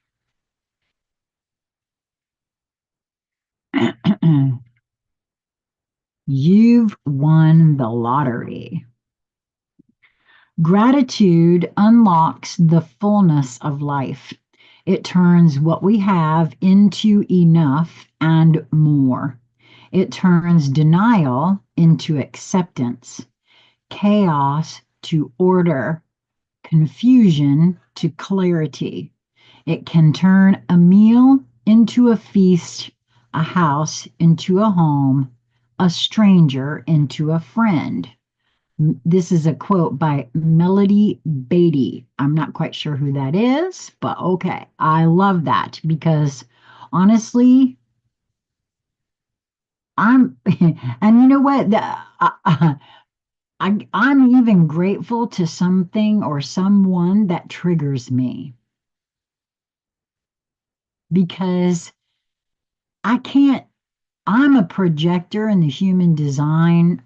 You've won the lottery. Gratitude unlocks the fullness of life. It turns what we have into enough and more. It turns denial into acceptance, chaos to order, confusion to clarity. It can turn a meal into a feast, a house into a home, a stranger into a friend. This is a quote by Melody Beatty. I'm not quite sure who that is, but okay. I love that because honestly, I'm, and you know what? I'm even grateful to something or someone that triggers me because I can't, I'm a projector in the human design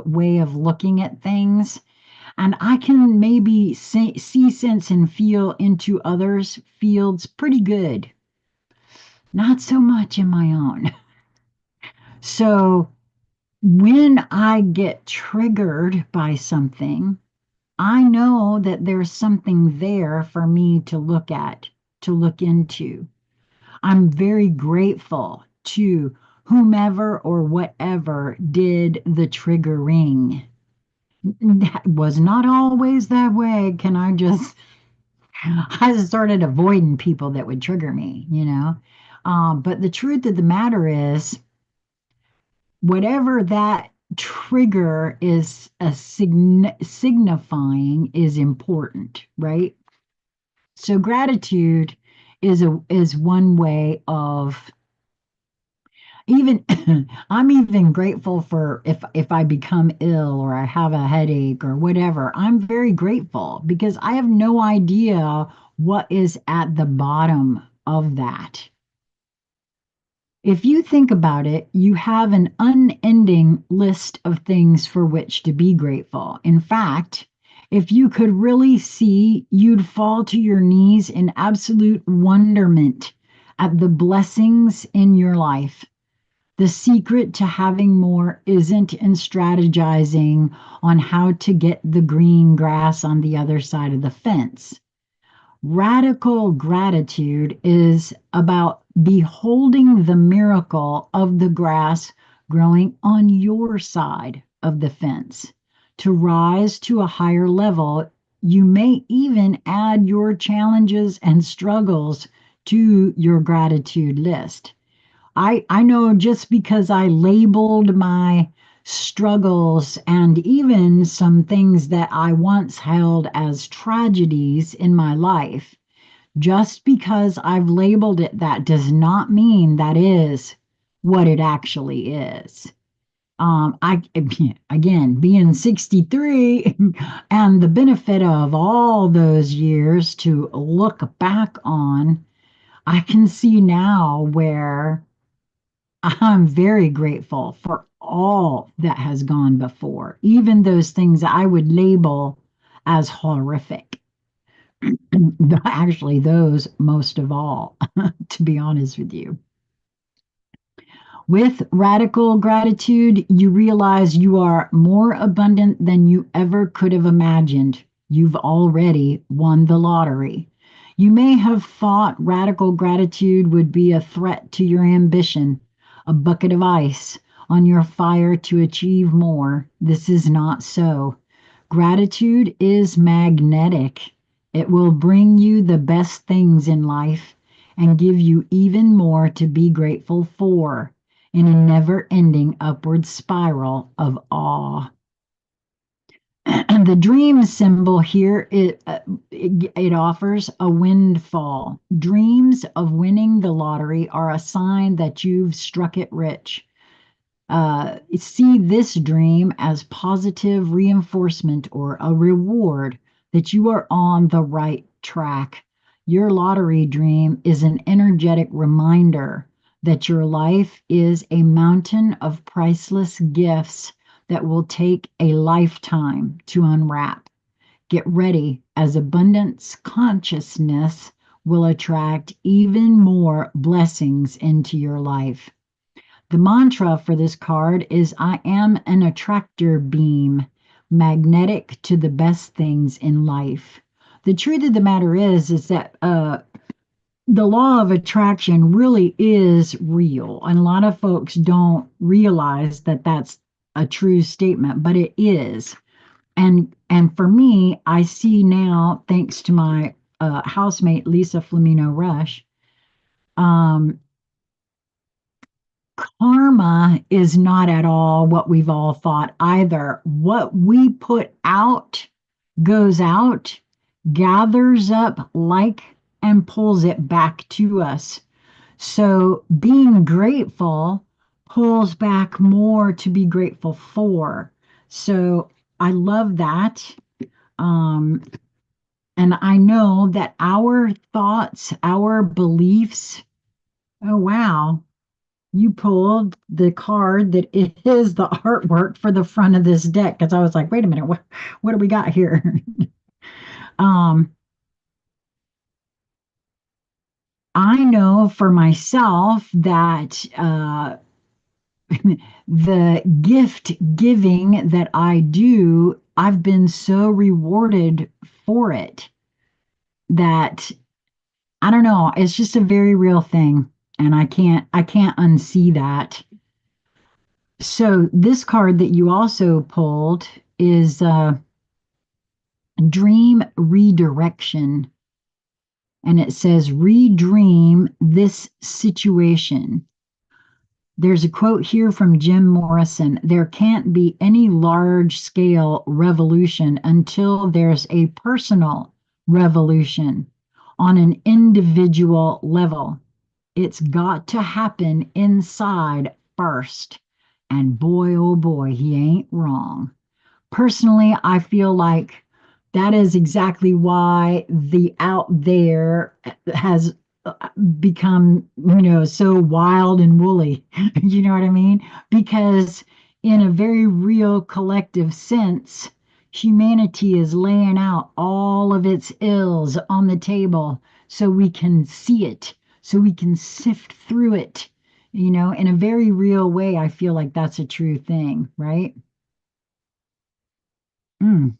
way of looking at things. And I can maybe see, sense, and feel into others' fields pretty good, not so much in my own. So when I get triggered by something, I know that there's something there for me to look at, to look into. I'm very grateful to whomever or whatever did the triggering. That was not always that way. Can I just I started avoiding people that would trigger me. But the truth of the matter is, whatever that trigger is signifying is important, right? So gratitude is one way of even I'm even grateful for if I become ill or I have a headache or whatever. I'm very grateful because I have no idea what is at the bottom of that. If you think about it, you have an unending list of things for which to be grateful. In fact, if you could really see, you'd fall to your knees in absolute wonderment at the blessings in your life. The secret to having more isn't in strategizing on how to get the green grass on the other side of the fence. Radical gratitude is about beholding the miracle of the grass growing on your side of the fence. To rise to a higher level, you may even add your challenges and struggles to your gratitude list. I know just because I labeled my struggles and even some things that I once held as tragedies in my life, just because I've labeled it that does not mean that is what it actually is. I again being 63 and the benefit of all those years to look back on, I can see now where I'm very grateful for all that has gone before, even those things I would label as horrific. Actually, those most of all, to be honest with you. With radical gratitude, you realize you are more abundant than you ever could have imagined. You've already won the lottery. You may have thought radical gratitude would be a threat to your ambition, a bucket of ice on your fire to achieve more. This is not so. Gratitude is magnetic. It will bring you the best things in life and give you even more to be grateful for in a never ending upward spiral of awe. The dream symbol here it offers a windfall. Dreams of winning the lottery are a sign that you've struck it rich. See this dream as positive reinforcement or a reward that you are on the right track. Your lottery dream is an energetic reminder that your life is a mountain of priceless gifts that will take a lifetime to unwrap. Get ready, as abundance consciousness will attract even more blessings into your life. The mantra for this card is I am an attractor beam, magnetic to the best things in life. The truth of the matter is that the law of attraction really is real. And a lot of folks don't realize that that's a true statement, but it is. And for me, I see now, thanks to my housemate Lisa Flamino Rush, um, karma is not at all what we've all thought either. What we put out goes out, gathers up like and pulls it back to us. So being grateful pulls back more to be grateful for. So I love that. Um, and I know that our thoughts, our beliefs, oh, wow, you pulled the card that is the artwork for the front of this deck. Because I was like, wait a minute, what do we got here? um, I know for myself that the gift giving that I do, I've been so rewarded for it that I don't know, it's just a very real thing and I can't unsee that. So this card that you also pulled is dream redirection, and it says redream this situation. There's a quote here from Jim Morrison. There can't be any large scale revolution until there's a personal revolution on an individual level. It's got to happen inside first. And boy, oh boy, he ain't wrong. Personally, I feel like that is exactly why the out there has become, so wild and woolly. You know what I mean? Because in a very real collective sense, humanity is laying out all of its ills on the table so we can see it, so we can sift through it. In a very real way, I feel like that's a true thing, right? Mm.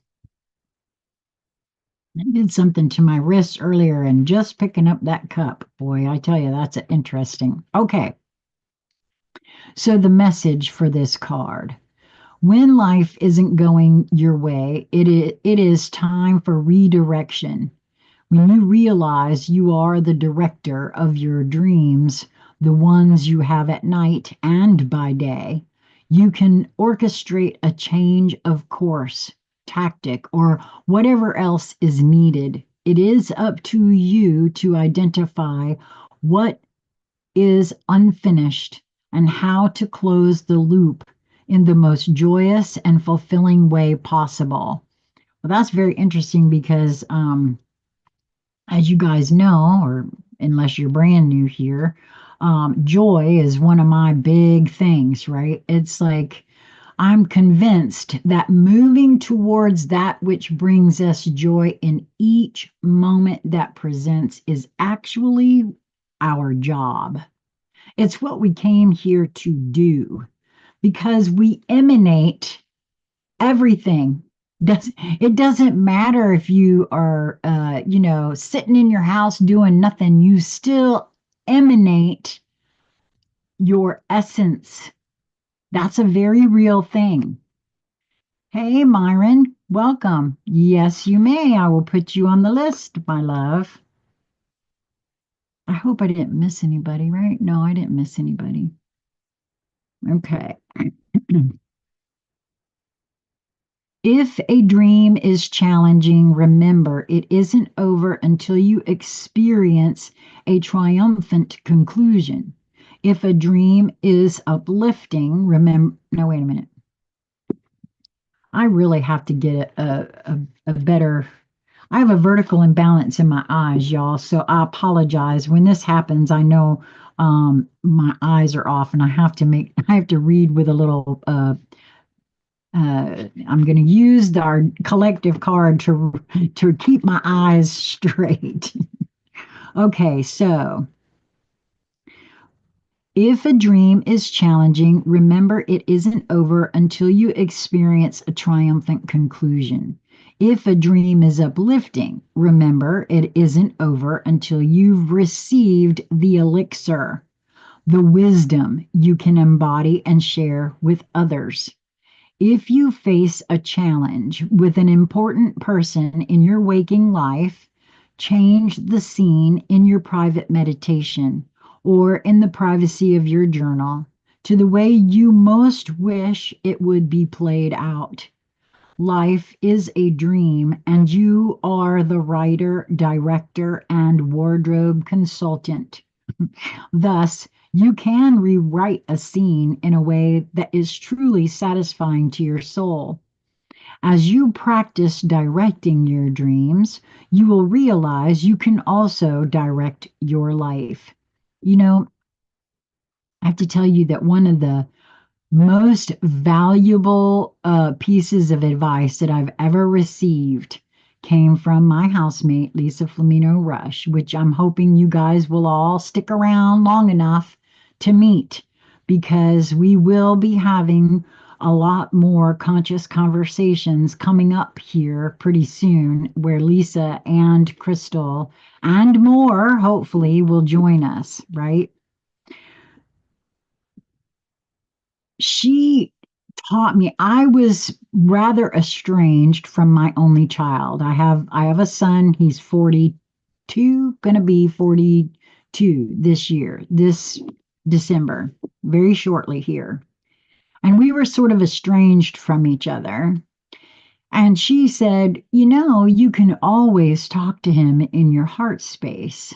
I did something to my wrist earlier and just picking up that cup. Boy, I tell you, that's interesting. Okay, so the message for this card. When life isn't going your way, it is time for redirection. When you realize you are the director of your dreams, the ones you have at night and by day, you can orchestrate a change of course, tactic, or whatever else is needed. It is up to you to identify what is unfinished and how to close the loop in the most joyous and fulfilling way possible. Well, that's very interesting because as you guys know, or unless you're brand new here, joy is one of my big things, right? It's like I'm convinced that moving towards that which brings us joy in each moment that presents is actually our job. It's what we came here to do because we emanate everything. It doesn't matter if you are, sitting in your house doing nothing, you still emanate your essence. That's a very real thing. Hey, Myron, welcome. Yes, you may. I will put you on the list, my love. I hope I didn't miss anybody, right? No, I didn't miss anybody. Okay. If a dream is challenging, remember it isn't over until you experience a triumphant conclusion. If a dream is uplifting, remember, no, wait a minute. I really have to get a better. I have a vertical imbalance in my eyes, y'all. So I apologize. When this happens, I know my eyes are off and I have to read with a little I'm going to use our collective card to keep my eyes straight. Okay, so if a dream is challenging, remember it isn't over until you experience a triumphant conclusion. If a dream is uplifting, remember it isn't over until you've received the elixir, the wisdom you can embody and share with others. If you face a challenge with an important person in your waking life, change the scene in your private meditation or in the privacy of your journal to the way you most wish it would be played out. Life is a dream, and you are the writer, director, and wardrobe consultant. Thus, you can rewrite a scene in a way that is truly satisfying to your soul. As you practice directing your dreams, you will realize you can also direct your life. You know, I have to tell you that one of the most valuable pieces of advice that I've ever received came from my housemate, Lisa Flamino Rush, which I'm hoping you guys will all stick around long enough to meet because we will be having a lot more conscious conversations coming up here pretty soon where Lisa and Crystal and more hopefully will join us, right? She taught me. I was rather estranged from my only child. I have a son. He's 42, going to be 42 this year, this December, very shortly here. And we were sort of estranged from each other. And she said, you can always talk to him in your heart space.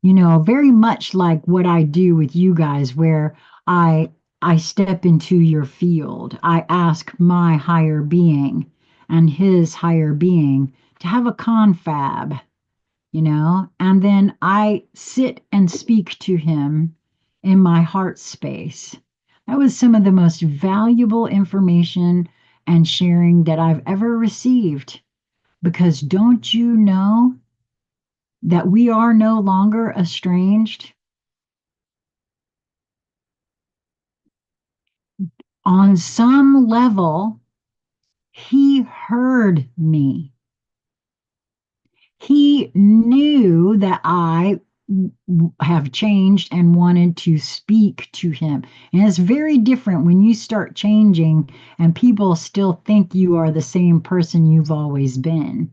Very much like what I do with you guys, where I I step into your field. I ask my higher being and his higher being to have a confab, and then I sit and speak to him in my heart space. That was some of the most valuable information and sharing that I've ever received. Because don't you know that we are no longer estranged? On some level, he heard me. He knew that I have changed and wanted to speak to him. And it's very different when you start changing and people still think you are the same person you've always been,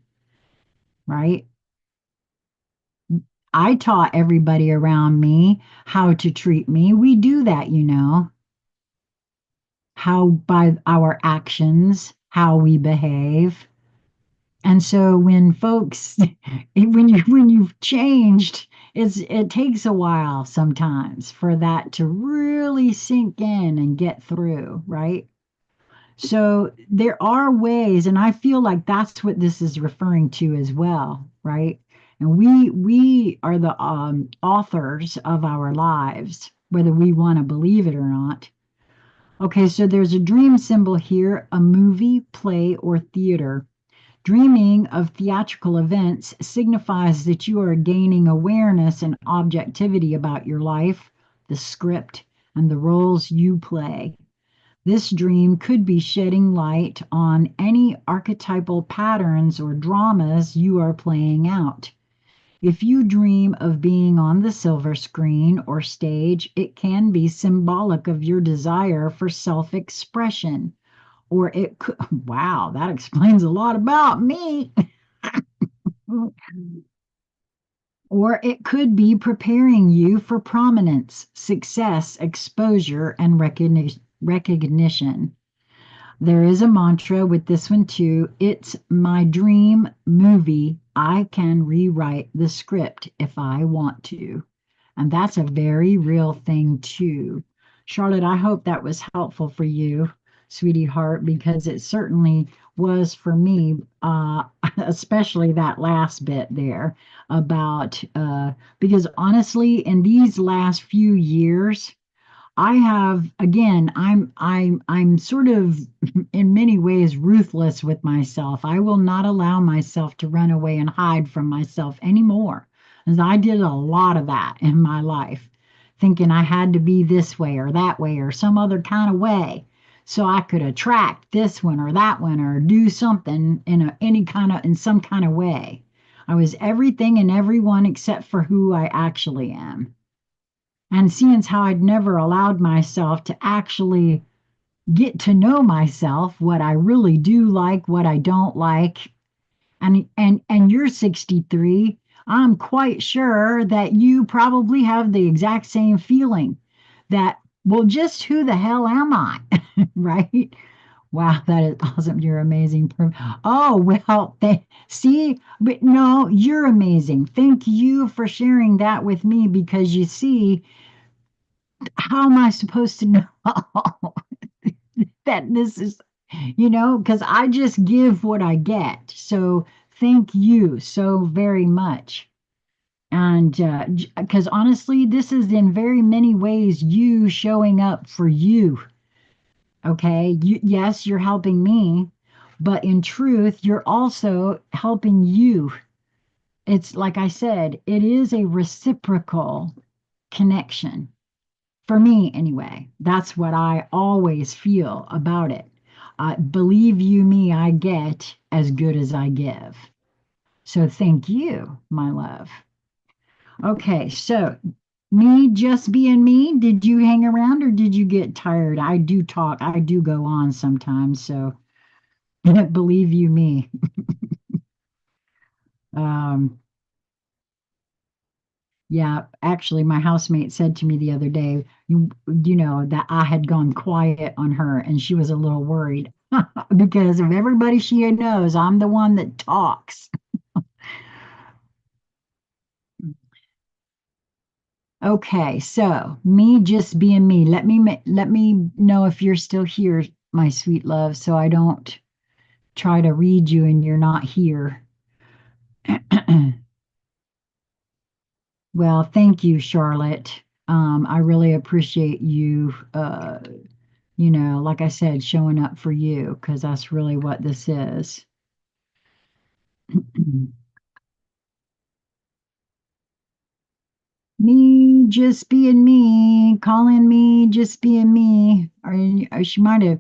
right? I taught everybody around me how to treat me. We do that, how by our actions, how we behave. And so when folks, when you've changed, it takes a while sometimes for that to really sink in and get through, right? So there are ways, and I feel like that's what this is referring to as well, right? And we are the authors of our lives, whether we want to believe it or not. Okay, so there's a dream symbol here, a movie, play, or theater. Dreaming of theatrical events signifies that you are gaining awareness and objectivity about your life, the script, and the roles you play. This dream could be shedding light on any archetypal patterns or dramas you are playing out. If you dream of being on the silver screen or stage, it can be symbolic of your desire for self expression. Or it could, wow, that explains a lot about me. Or it could be preparing you for prominence, success, exposure, and recognition. There is a mantra with this one too. It's my dream movie. I can rewrite the script if I want to. And that's a very real thing too. Charlotte, I hope that was helpful for you, sweetie heart, because it certainly was for me, especially that last bit there about, because honestly, in these last few years, I have again, I'm sort of in many ways ruthless with myself. I will not allow myself to run away and hide from myself anymore. As I did a lot of that in my life, thinking I had to be this way or that way or some other kind of way so I could attract this one or that one or do something in any kind of in some kind of way. I was everything and everyone except for who I actually am. And seeing as how I'd never allowed myself to actually get to know myself, what I really do like, what I don't like, and you're 63, I'm quite sure that you probably have the exact same feeling that, well, just who the hell am I? Right? Wow, that is awesome. You're amazing. Oh, well, see, but no, you're amazing. Thank you for sharing that with me because you see, how am I supposed to know that this is, because I just give what I get. So thank you so very much. And because honestly, this is in very many ways you showing up for you. Okay. Yes, you're helping me, but in truth, you're also helping you. It's like I said, it is a reciprocal connection. For me, anyway, that's what I always feel about it. Believe you me, I get as good as I give. So thank you, my love. Okay, so me just being me, did you hang around or did you get tired? I do talk, I do go on sometimes. So believe you me. Um, Yeah, actually, my housemate said to me the other day, that I had gone quiet on her, and she was a little worried because of everybody she knows, I'm the one that talks. Okay, so me just being me. Let me know if you're still here, my sweet love, so I don't try to read you and you're not here. Well, thank you, Charlotte. I really appreciate you. Like I said, showing up for you because that's really what this is. Me just being me, calling me just being me. Or she might have.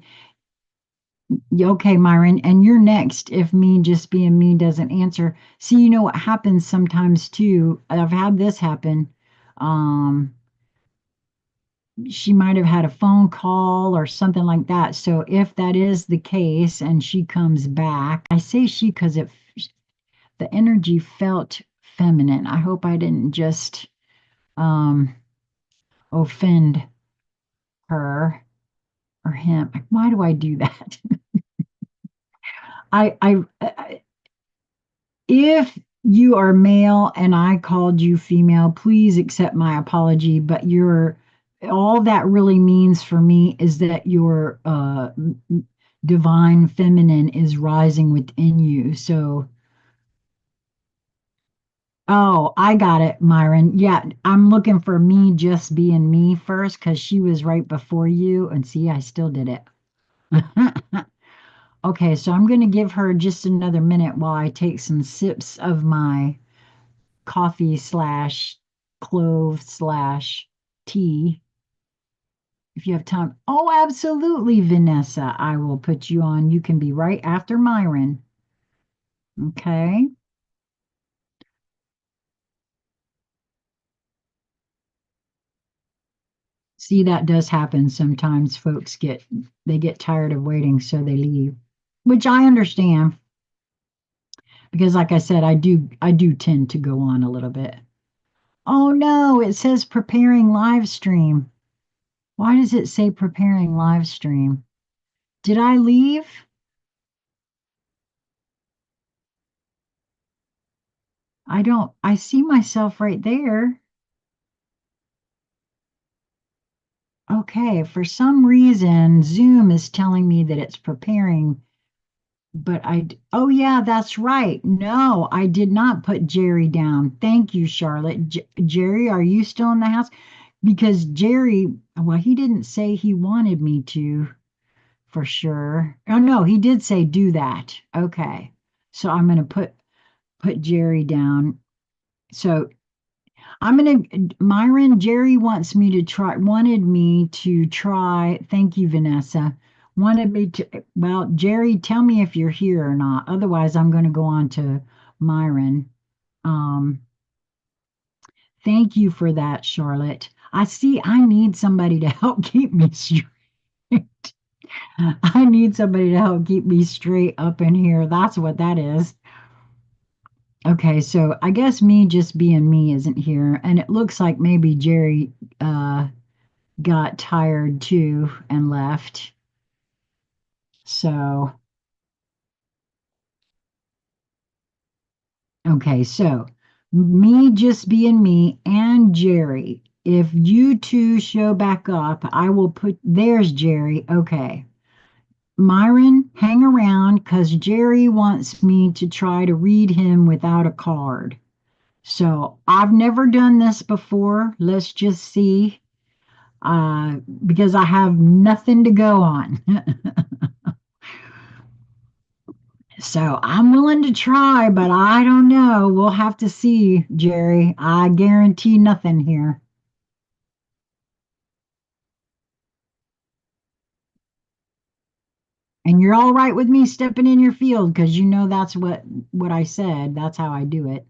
Okay, Myron, and you're next if me just being me doesn't answer. See, you know what happens sometimes too. I've had this happen. Um, she might have had a phone call or something like that. So if that is the case and she comes back, I say she because the energy felt feminine. I hope I didn't just um, offend her or him. Why do I do that? I if you are male and I called you female, please accept my apology. But you're all that really means for me is that your divine feminine is rising within you. So oh, I got it, Myron. Yeah, I'm looking for me just being me first because she was right before you. And see, I still did it. Okay, so I'm going to give her just another minute while I take some sips of my coffee slash clove slash tea. if you have time. Oh, absolutely, Vanessa. I will put you on. You can be right after Myron. Okay. See, that does happen sometimes. Folks get tired of waiting, so they leave, which I understand because, like I said, I do tend to go on a little bit. Oh no, it says preparing live stream. Why does it say preparing live stream? Did I leave? I don't, I see myself right there. Okay, for some reason, Zoom is telling me that it's preparing, but oh yeah, that's right. No, I did not put Jerry down. Thank you, Charlotte. Jerry, are you still in the house? Because Jerry, well, he didn't say he wanted me to for sure. Oh no, he did say do that. Okay. So I'm going to put Jerry down. So Myron, Jerry wanted me to try. Thank you, Vanessa. Wanted me to, well, Jerry, tell me if you're here or not. Otherwise, I'm going to go on to Myron. Um, thank you for that, Charlotte. I see I need somebody to help keep me straight. I need somebody to help keep me straight up in here. That's what that is. Okay, so I guess me just being me isn't here, and it looks like maybe Jerry got tired too and left. So, okay, so me just being me and Jerry. If you two show back up, I will there's Jerry. Okay. Myron, hang around because Jerry wants me to try to read him without a card. So I've never done this before. Let's just see. Uh, because I have nothing to go on. So I'm willing to try, but I don't know. We'll have to see, Jerry. I guarantee nothing here. And you're all right with me stepping in your field because you know that's what I said. That's how I do it.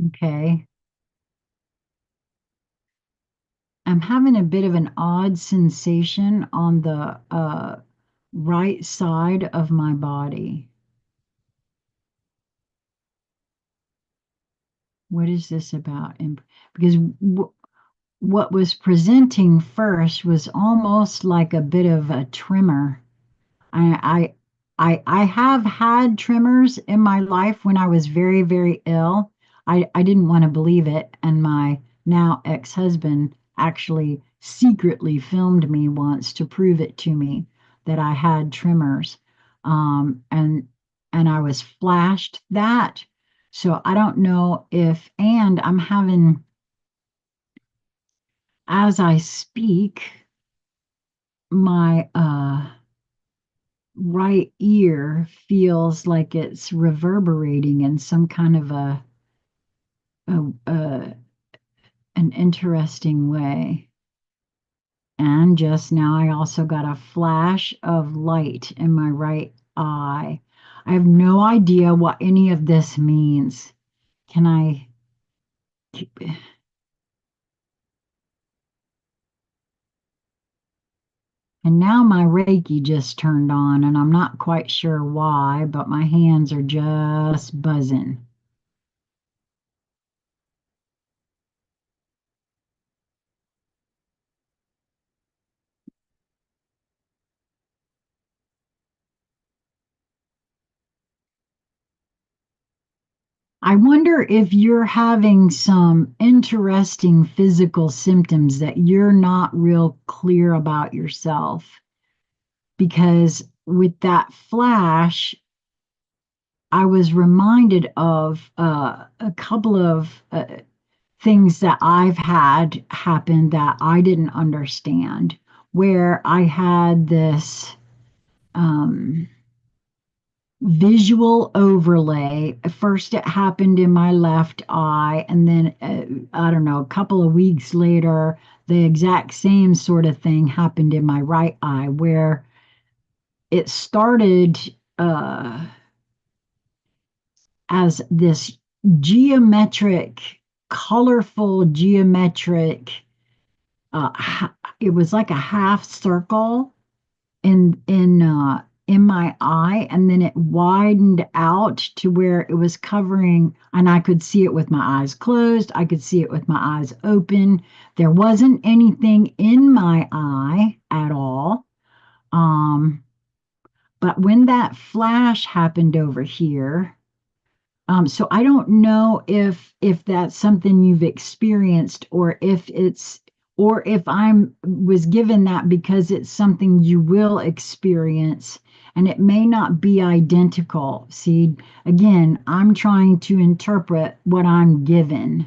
Okay. I'm having a bit of an odd sensation on the right side of my body. What is this about? And because what was presenting first was almost like a bit of a tremor. I I have had tremors in my life when I was very, very ill. I didn't want to believe it, and my now ex-husband actually secretly filmed me once to prove it to me that I had tremors. And I was flashed that. So I don't know if, and I'm having, as I speak, my right ear feels like it's reverberating in some kind of a an interesting way. And just now, I also got a flash of light in my right eye. I have no idea what any of this means. Can I? And now my Reiki just turned on, and I'm not quite sure why, but my hands are just buzzing. I wonder if you're having some interesting physical symptoms that you're not real clear about yourself. Because with that flash, I was reminded of a couple of things that I've had happen that I didn't understand. where I had this um, visual overlay. First, it happened in my left eye, and then I don't know, a couple of weeks later, the exact same sort of thing happened in my right eye, where it started as this geometric, colorful geometric. It was like a half circle in my eye, and then it widened out to where it was covering, and I could see it with my eyes closed. I could see it with my eyes open. There wasn't anything in my eye at all. Um, but when that flash happened over here, so I don't know if that's something you've experienced, or if I'm was given that because it's something you will experience, and it may not be identical. See, again, I'm trying to interpret what I'm given,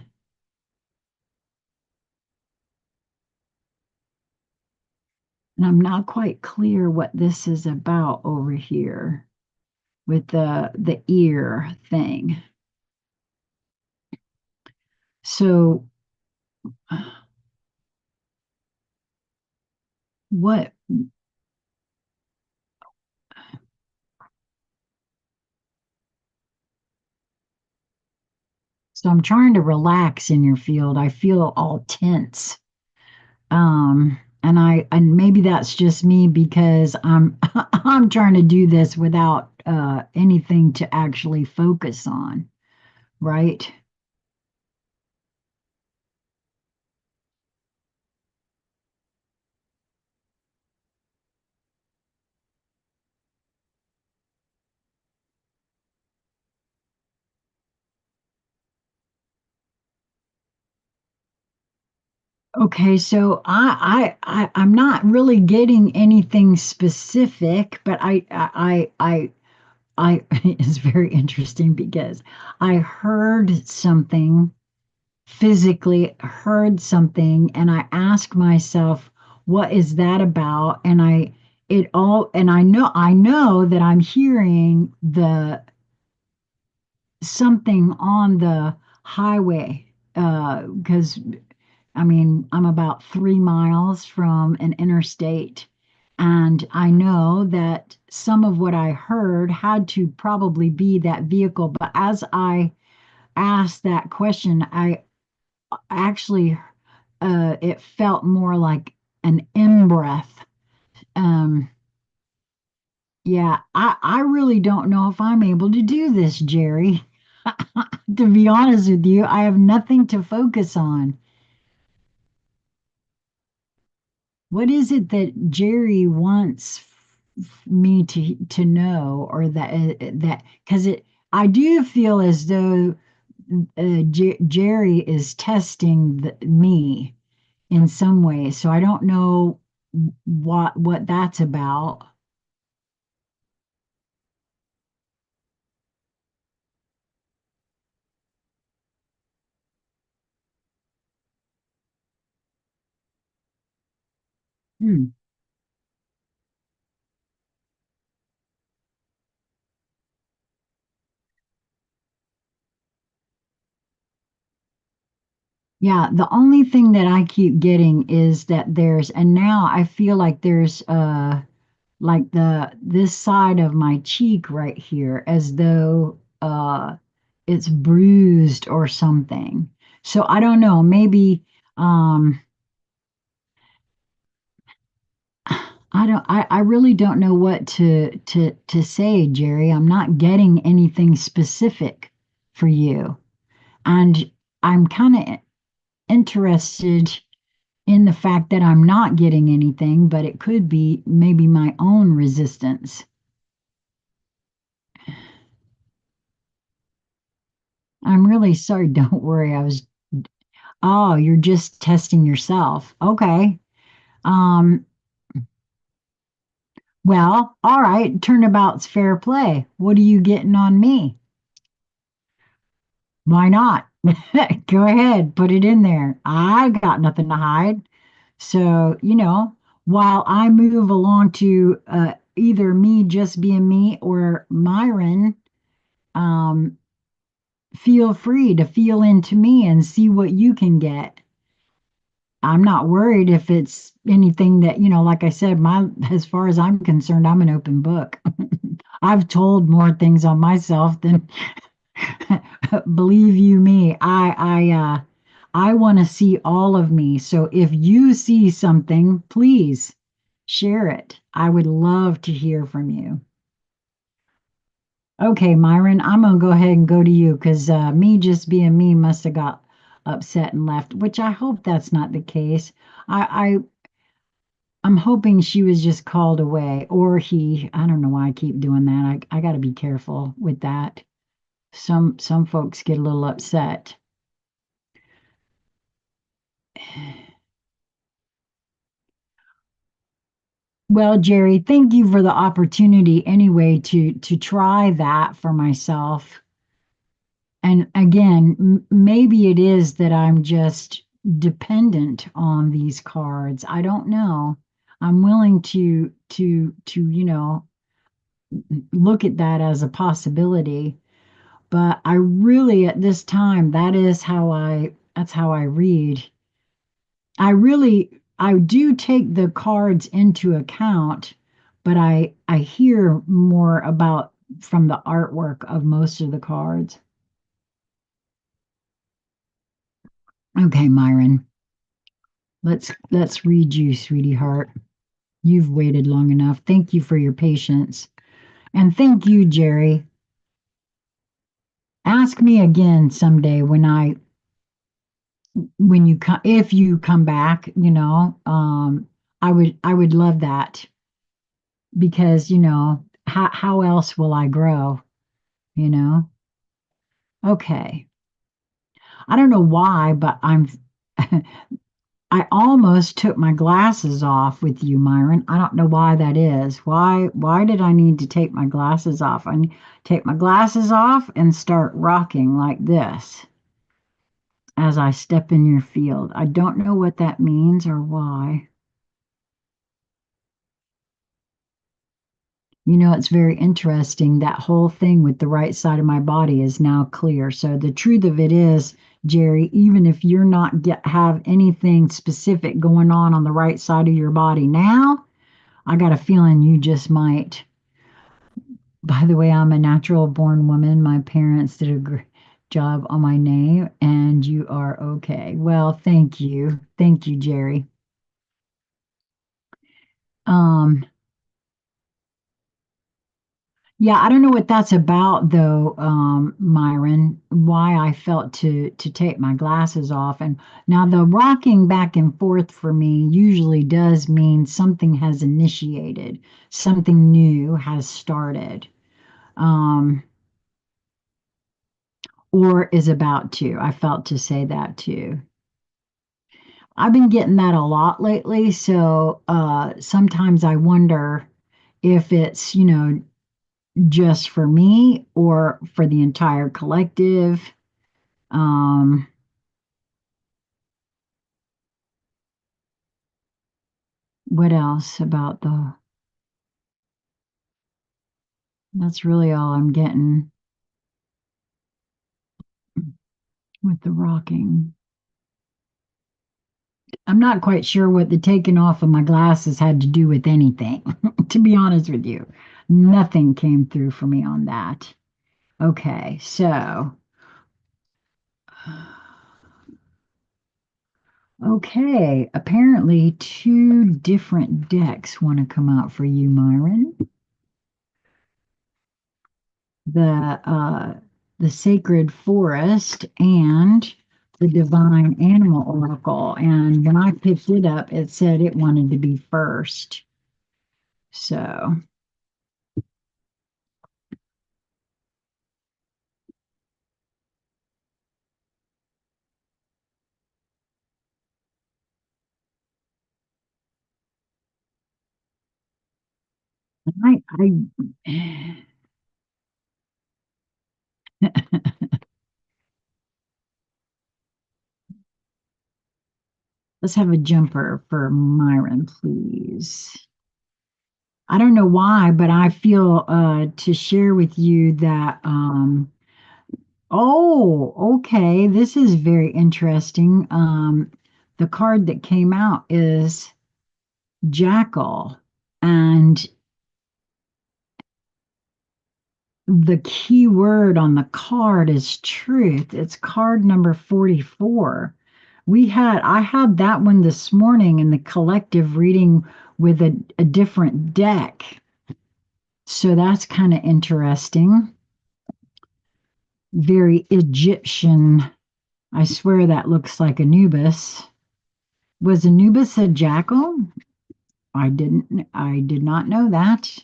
and I'm not quite clear what this is about over here with the ear thing. So what so I'm trying to relax in your field. I feel all tense. And maybe that's just me because I'm I'm trying to do this without anything to actually focus on, right? Okay, so I'm not really getting anything specific, but I it's very interesting because I heard something physically heard something, and I ask myself, what is that about? And I know that I'm hearing the something on the highway, because I mean, I'm about 3 miles from an interstate. And I know that some of what I heard had to probably be that vehicle. But as I asked that question, I actually it felt more like an in breath. Um, yeah, I really don't know if I'm able to do this, Jerry. To be honest with you, I have nothing to focus on. What is it that Jerry wants me to know, or that because it I do feel as though Jerry is testing me in some way. So I don't know what that's about. Hmm. Yeah, the only thing that I keep getting is that and now I feel like there's like this side of my cheek right here as though it's bruised or something. So I don't know, maybe um I really don't know what to say, Jerry. I'm not getting anything specific for you. And I'm kind of interested in the fact that I'm not getting anything, but it could be maybe my own resistance. I'm really sorry. Don't worry. Oh, you're just testing yourself. Okay. Um, well, all right. Turnabout's fair play. What are you getting on me? Why not? Go ahead, put it in there. I got nothing to hide. So, while I move along to either me just being me or Myron, um, feel free to feel into me and see what you can get. I'm not worried if it's anything that, like I said, as far as I'm concerned, I'm an open book. I've told more things on myself than believe you me. I want to see all of me. So if you see something, please share it. I would love to hear from you. Okay, Myron, I'm gonna go ahead and go to you because me just being me must have got upset and left, which I hope that's not the case. I I'm hoping she was just called away or he. I don't know why I keep doing that. I got to be careful with that. Some folks get a little upset. Well, Jerry, thank you for the opportunity anyway to try that for myself. And again, maybe it is that I'm just dependent on these cards. I don't know. I'm willing to look at that as a possibility. But I really, at this time, that's how I read. I do take the cards into account, but I hear more about from the artwork of most of the cards. Okay, Myron, let's read you, sweetie heart. You've waited long enough. Thank you for your patience. And thank you, Jerry. Ask me again someday when you come if you come back, I would love that because, how else will I grow, you know? Okay. I don't know why, but I almost took my glasses off with you, Myron. I don't know why that is. Why did I need to take my glasses off? I need to take my glasses off and start rocking like this as I step in your field. I don't know what that means or why. It's very interesting. That whole thing with the right side of my body is now clear. So the truth of it is, Jerry, even if you're not have anything specific going on the right side of your body now, I got a feeling you just might. By the way, I'm a natural born woman. My parents did a great job on my name, and you are okay. Well, thank you. Thank you, Jerry. Um, Yeah, I don't know what that's about though, Myron, why I felt to take my glasses off. And now the rocking back and forth for me usually does mean something has initiated, something new has started, um, or is about to. I felt to say that too. I've been getting that a lot lately, so sometimes I wonder if it's, just for me or for the entire collective. Um, what else about that's really all I'm getting with the rocking. I'm not quite sure what the taking off of my glasses had to do with anything, to be honest with you. Nothing came through for me on that. Okay, so, okay, apparently two different decks want to come out for you, Myron. The sacred forest and the divine animal oracle. And when I picked it up, it said it wanted to be first. So I Let's have a jumper for Myron, please. I don't know why, but I feel to share with you that oh, okay, this is very interesting. The card that came out is Jackal, and the key word on the card is truth. It's card number 44. I had that one this morning in the collective reading with a different deck. So that's kind of interesting. Very Egyptian. I swear that looks like Anubis. Was Anubis a jackal? I did not know that.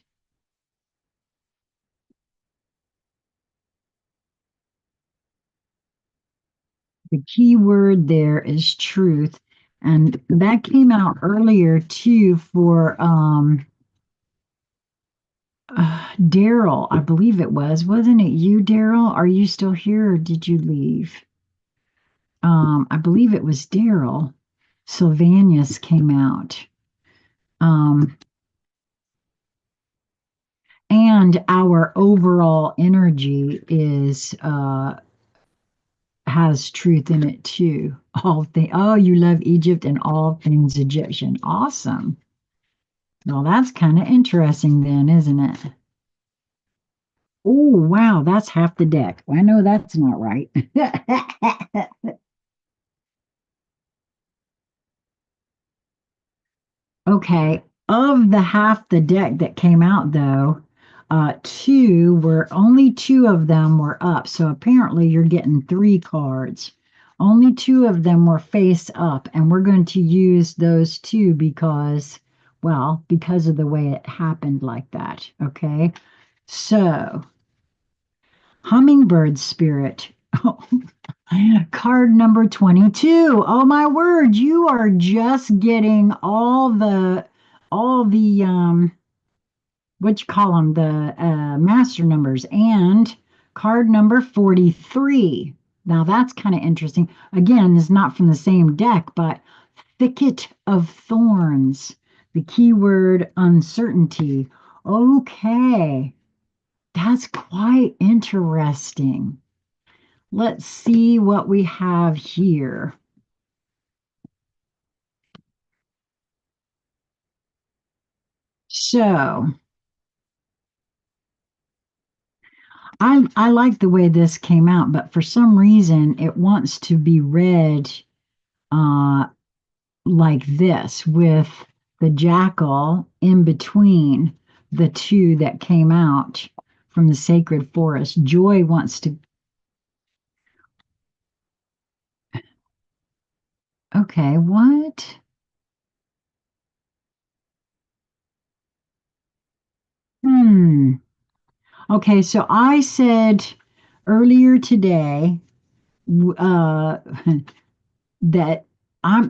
The key word there is truth. And that came out earlier too for Daryl, I believe it was. Wasn't it you, Daryl? Are you still here or did you leave? I believe it was Daryl. Sylvanus came out. Um, and our overall energy is has truth in it too. Oh, you love Egypt and all things Egyptian. Awesome. Well, that's kind of interesting then, isn't it? Oh, wow, that's half the deck. I know that's not right. Okay, of the half the deck that came out though, only two of them were up. So apparently you're getting three cards. Only two of them were face up, and we're going to use those two because, well, because of the way it happened like that. Okay. So, hummingbird spirit. Card number 22. Oh my word, you are just getting all the what you call them, the master numbers, and card number 43. Now that's kind of interesting. Again, it's not from the same deck, but thicket of thorns. The keyword uncertainty. Okay, that's quite interesting. Let's see what we have here. So I like the way this came out, but for some reason it wants to be read uh, like this with the jackal in between the two that came out from the sacred forest. Joy wants to. Okay, what? Hmm. Okay, so I said earlier today uh, that I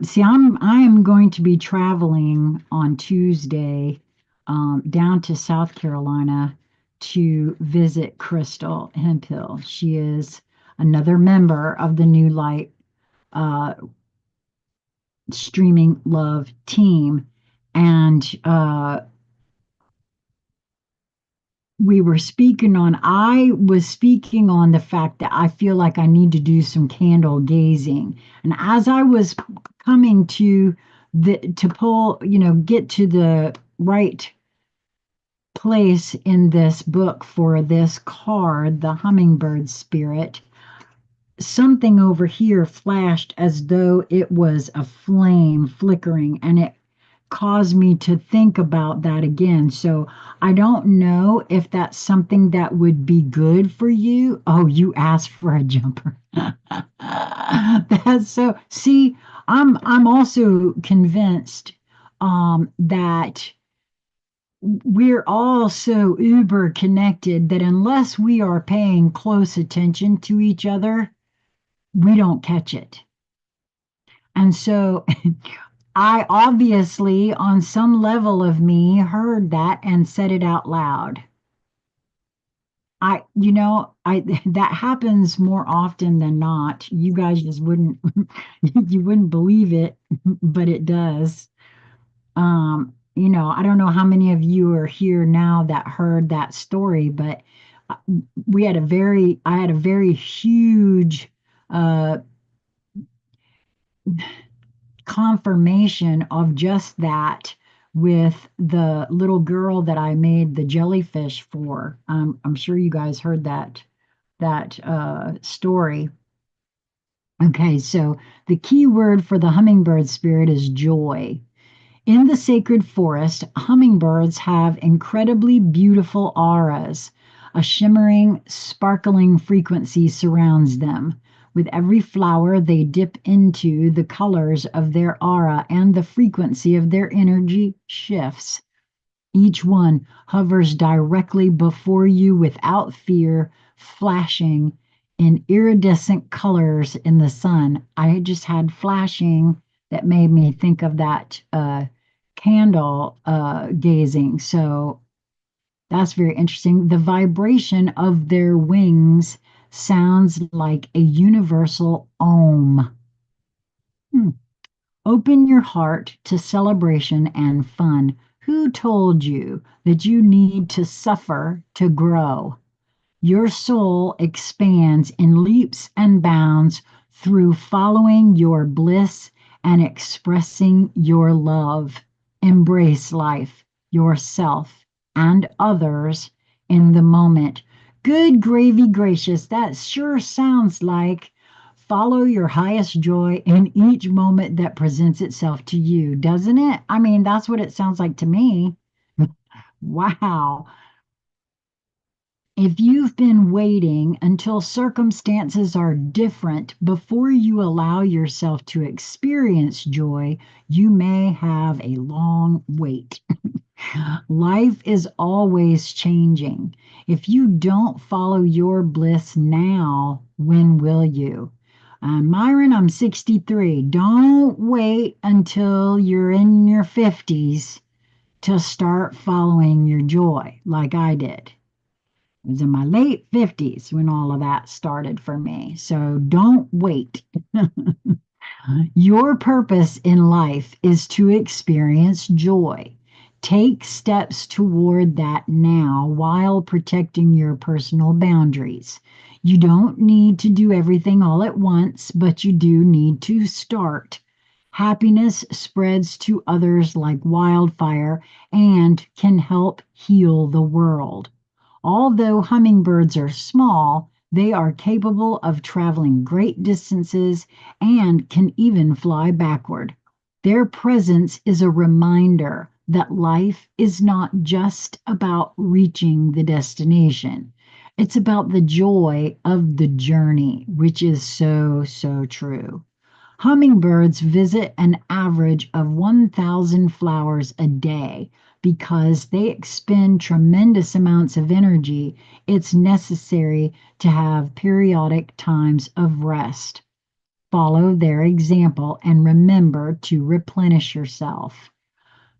am going to be traveling on Tuesday down to South Carolina to visit Crystal Hempill. She is another member of the New Light uh, Streaming Love team, and I was speaking on the fact that I feel like I need to do some candle gazing. And as I was coming to get to the right place in this book for this card, the hummingbird spirit, something over here flashed as though it was a flame flickering, and it caused me to think about that again. So I don't know if that's something that would be good for you. Oh, you asked for a jumper. That's so, see, I'm also convinced that we're all so uber connected that unless we are paying close attention to each other, we don't catch it. And so I obviously, on some level of me, heard that and said it out loud. that happens more often than not. You guys just wouldn't, you wouldn't believe it, but it does. I don't know how many of you are here now that heard that story, but uh, I had a very huge uh, confirmation of just that with the little girl that I made the jellyfish for. I'm sure you guys heard that story. Okay, so the key word for the hummingbird spirit is joy. In the sacred forest, hummingbirds have incredibly beautiful auras. A shimmering, sparkling frequency surrounds them. With every flower they dip into, the colors of their aura and the frequency of their energy shifts. Each one hovers directly before you without fear, flashing in iridescent colors in the sun. I just had flashing that made me think of that candle gazing. So that's very interesting. The vibration of their wings sounds like a universal om. Hmm. Open your heart to celebration and fun. Who told you that you need to suffer to grow? Your soul expands in leaps and bounds through following your bliss and expressing your love. Embrace life, yourself, and others in the moment. Good gravy gracious, that sure sounds like follow your highest joy in each moment that presents itself to you, doesn't it? I mean, that's what it sounds like to me. Wow. If you've been waiting until circumstances are different before you allow yourself to experience joy, you may have a long wait. Life is always changing. If you don't follow your bliss now, when will you? Myron, I'm 63. Don't wait until you're in your 50s to start following your joy like I did. It was in my late 50s when all of that started for me. So don't wait. Your purpose in life is to experience joy. Take steps toward that now while protecting your personal boundaries. You don't need to do everything all at once, but you do need to start. Happiness spreads to others like wildfire and can help heal the world. Although hummingbirds are small, they are capable of traveling great distances and can even fly backward. Their presence is a reminder that life is not just about reaching the destination. It's about the joy of the journey, which is so, so true. Hummingbirds visit an average of 1,000 flowers a day because they expend tremendous amounts of energy. It's necessary to have periodic times of rest. Follow their example and remember to replenish yourself.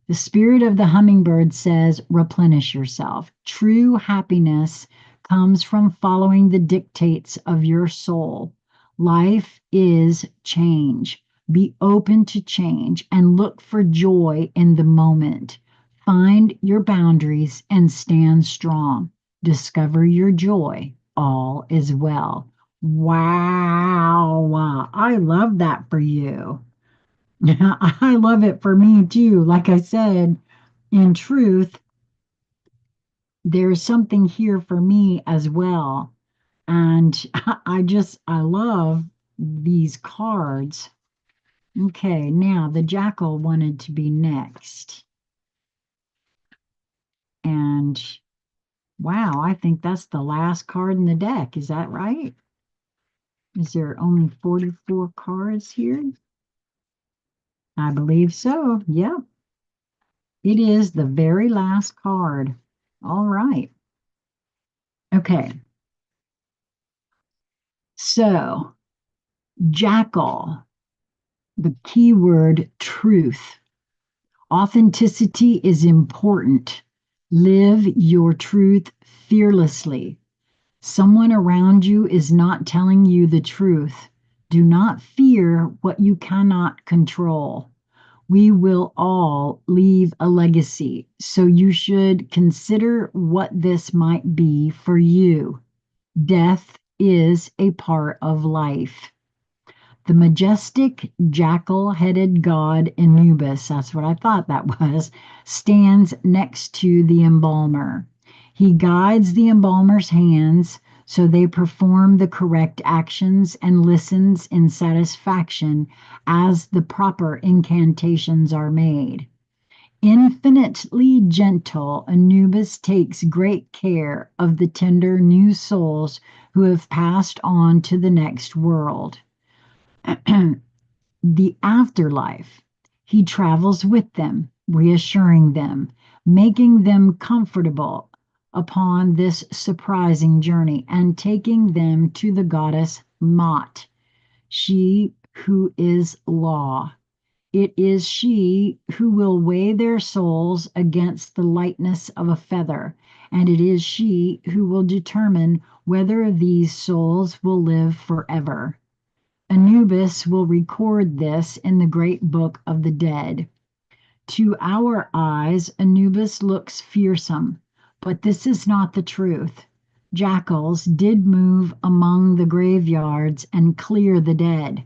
The spirit of the hummingbird says, replenish yourself. True happiness comes from following the dictates of your soul. Life is change. Be open to change and look for joy in the moment. Find your boundaries and stand strong. Discover your joy. All is well. Wow. I love that for you. Yeah, I love it for me too. Like I said, in truth, there's something here for me as well. And I love these cards. Okay, now the jackal wanted to be next. And wow, I think that's the last card in the deck. Is that right? Is there only 44 cards here? I believe so. Yep. It is the very last card. All right. Okay. So, jackal, the keyword truth. Authenticity is important. Live your truth fearlessly. Someone around you is not telling you the truth. Do not fear what you cannot control. We will all leave a legacy, so you should consider what this might be for you. Death is a part of life. The majestic jackal headed god Anubis, that's what I thought that was, stands next to the embalmer. He guides the embalmer's hands so they perform the correct actions and listens in satisfaction as the proper incantations are made. Infinitely gentle, Anubis takes great care of the tender new souls who have passed on to the next world. The afterlife. He travels with them, reassuring them, making them comfortable upon this surprising journey, and taking them to the goddess Mot, she who is law. It is she who will weigh their souls against the lightness of a feather, and it is she who will determine whether these souls will live forever. Anubis will record this in the great book of the dead. To our eyes, Anubis looks fearsome, but this is not the truth. Jackals did move among the graveyards and clear the dead,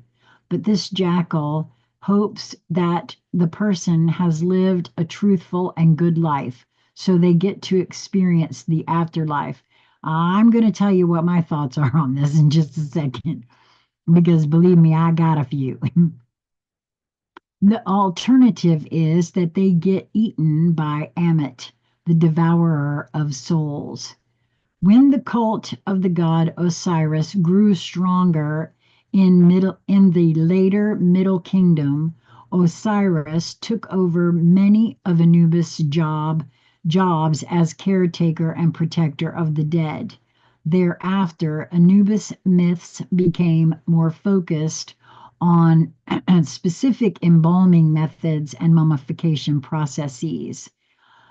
but this jackal hopes that the person has lived a truthful and good life, so they get to experience the afterlife. I'm going to tell you what my thoughts are on this in just a second, because believe me, I got a few. The alternative is that they get eaten by Ammit, the devourer of souls. When the cult of the god Osiris grew stronger in the later Middle Kingdom, Osiris took over many of Anubis' jobs as caretaker and protector of the dead. Thereafter, Anubis myths became more focused on specific embalming methods and mummification processes.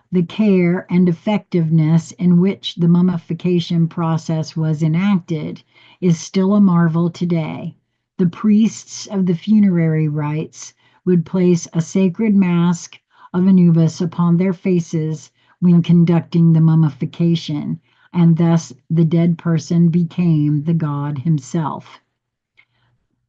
The care and effectiveness in which the mummification process was enacted is still a marvel today. The priests of the funerary rites would place a sacred mask of Anubis upon their faces when conducting the mummification, and thus the dead person became the god himself.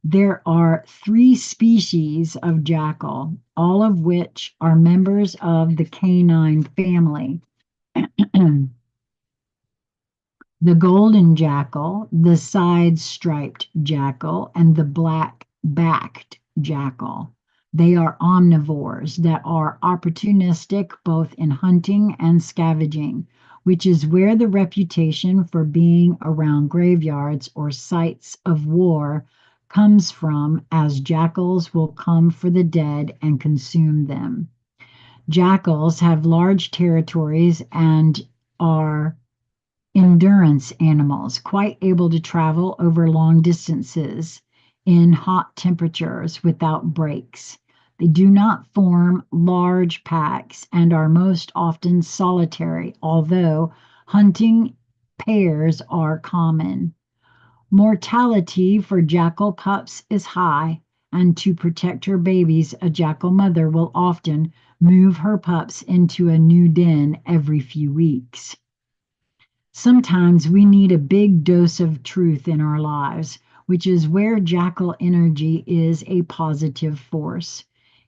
There are three species of jackal, all of which are members of the canine family. The golden jackal, the side-striped jackal, and the black-backed jackal. They are omnivores that are opportunistic both in hunting and scavenging, which is where the reputation for being around graveyards or sites of war comes from, as jackals will come for the dead and consume them. Jackals have large territories and are endurance animals, quite able to travel over long distances in hot temperatures without breaks. They do not form large packs and are most often solitary, although hunting pairs are common. Mortality for jackal pups is high, and to protect her babies, a jackal mother will often move her pups into a new den every few weeks. Sometimes we need a big dose of truth in our lives, which is where jackal energy is a positive force.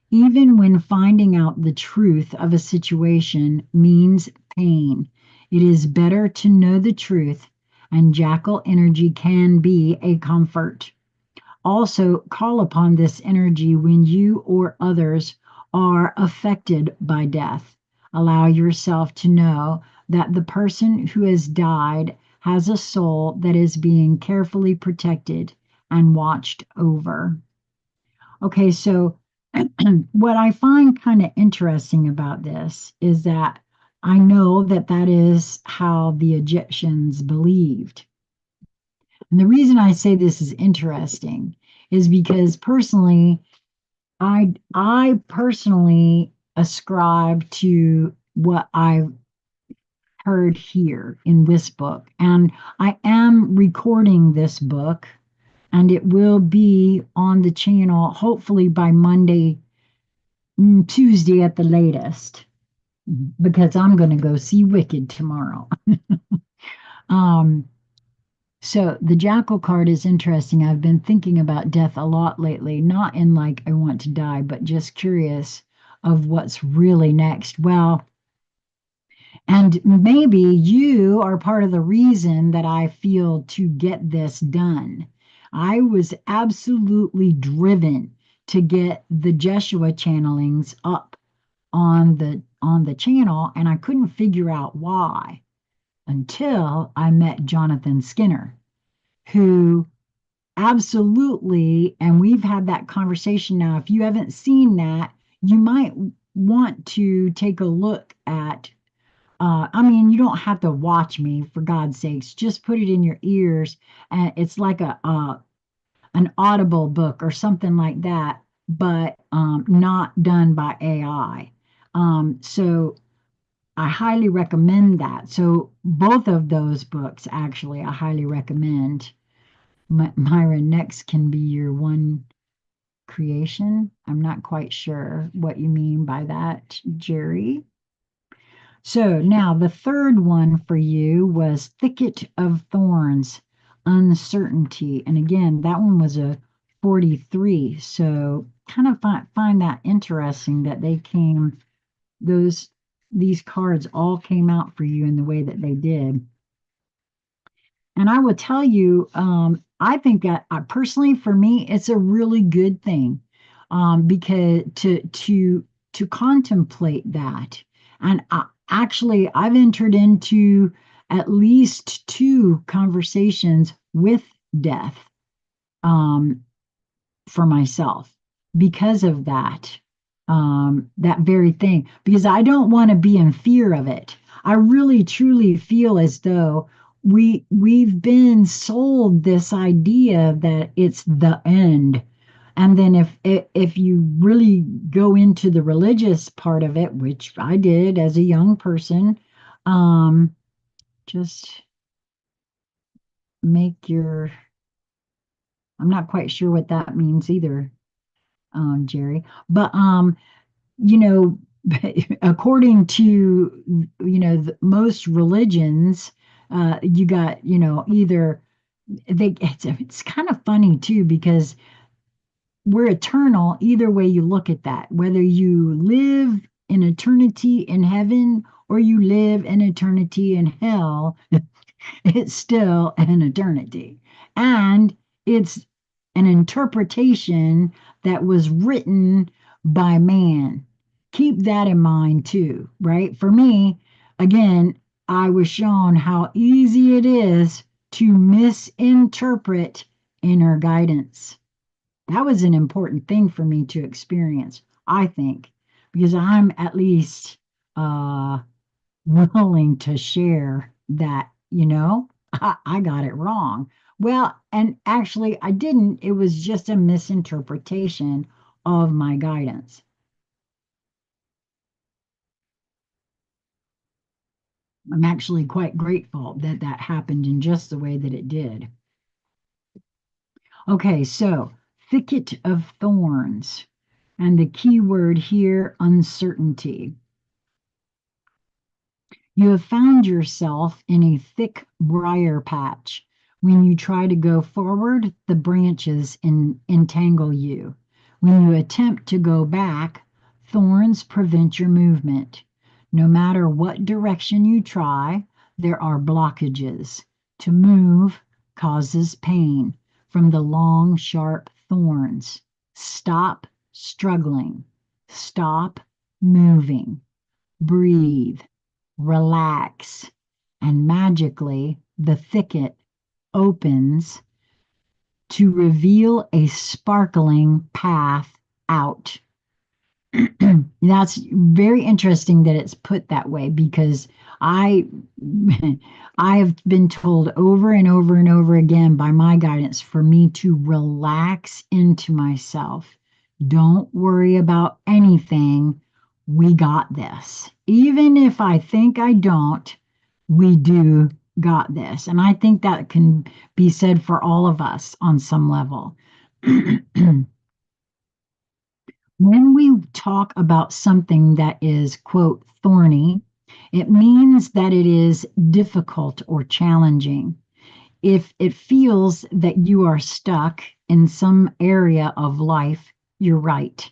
Even when finding out the truth of a situation means pain, it is better to know the truth, and jackal energy can be a comfort. Also, call upon this energy when you or others are affected by death. Allow yourself to know that the person who has died has a soul that is being carefully protected and watched over. Okay, so what I find kind of interesting about this is that I know that that is how the Egyptians believed. And the reason I say this is interesting is because personally, I personally ascribe to what I heard here in this book. And I am recording this book, and it will be on the channel hopefully by Monday, Tuesday at the latest, because I'm going to go see Wicked tomorrow. Um, so the Jackal card is interesting. I've been thinking about death a lot lately, not in like I want to die, but just curious of what's really next. Well, and maybe you are part of the reason that I feel to get this done. I was absolutely driven to get the Jeshua channelings up on the channel, and I couldn't figure out why until I met Jonathan Skinner, who absolutely, and we've had that conversation now. If you haven't seen that, you might want to take a look at I mean, you don't have to watch me for God's sakes. Just put it in your ears, and it's like a an audible book or something like that, but not done by AI. So I highly recommend that. So both of those books, actually, I highly recommend. Myra, next can be your one creation. I'm not quite sure what you mean by that, Jerry. So now the third one for you was Thicket of Thorns, Uncertainty. And again, that one was a 43. So kind of find that interesting that they came, those these cards all came out for you in the way that they did. And I will tell you, I think that personally, for me, it's a really good thing, because to contemplate that. And actually, I've entered into at least two conversations with death, um, for myself because of that, that very thing, because I don't want to be in fear of it. I really truly feel as though we've been sold this idea that it's the end. And then if you really go into the religious part of it, which I did as a young person, just make your, I'm not quite sure what that means either, Jerry. But you know, according to most religions, you got either they. It's kind of funny too because we're eternal either way you look at that. Whether you live in eternity in heaven or you live in eternity in hell, it's still an eternity. And it's an interpretation that was written by man. Keep that in mind too, right? For me, again, I was shown how easy it is to misinterpret inner guidance. That was an important thing for me to experience, I think, because I'm at least willing to share that, I got it wrong. Well, and actually, I didn't. It was just a misinterpretation of my guidance. I'm actually quite grateful that that happened in just the way that it did. Okay, so thicket of thorns, and the key word here, uncertainty. You have found yourself in a thick briar patch. When you try to go forward, the branches entangle you. When you attempt to go back, thorns prevent your movement. No matter what direction you try, there are blockages. To move causes pain from the long, sharp thorns. Stop struggling. Stop moving. Breathe, relax, and magically the thicket opens to reveal a sparkling path out. That's very interesting that it's put that way because I I have been told over and over and over again by my guidance for me to relax into myself. Don't worry about anything. We got this. Even if I think I don't, we do got this. And I think that can be said for all of us on some level. When we talk about something that is, quote, thorny, it means that it is difficult or challenging. If it feels that you are stuck in some area of life, you're right.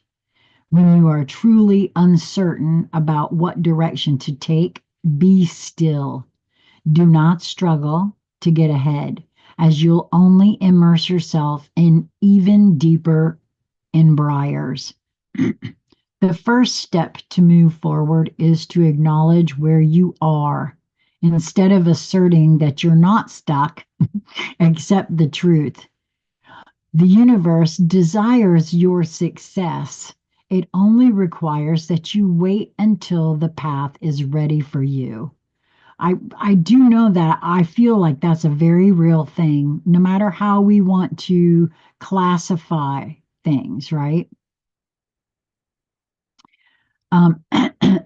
When you are truly uncertain about what direction to take, be still. Do not struggle to get ahead, as you'll only immerse yourself in even deeper in briars. The first step to move forward is to acknowledge where you are. Instead of asserting that you're not stuck, accept the truth. The universe desires your success. It only requires that you wait until the path is ready for you. I do know that I feel like that's a very real thing, no matter how we want to classify things, right? Um,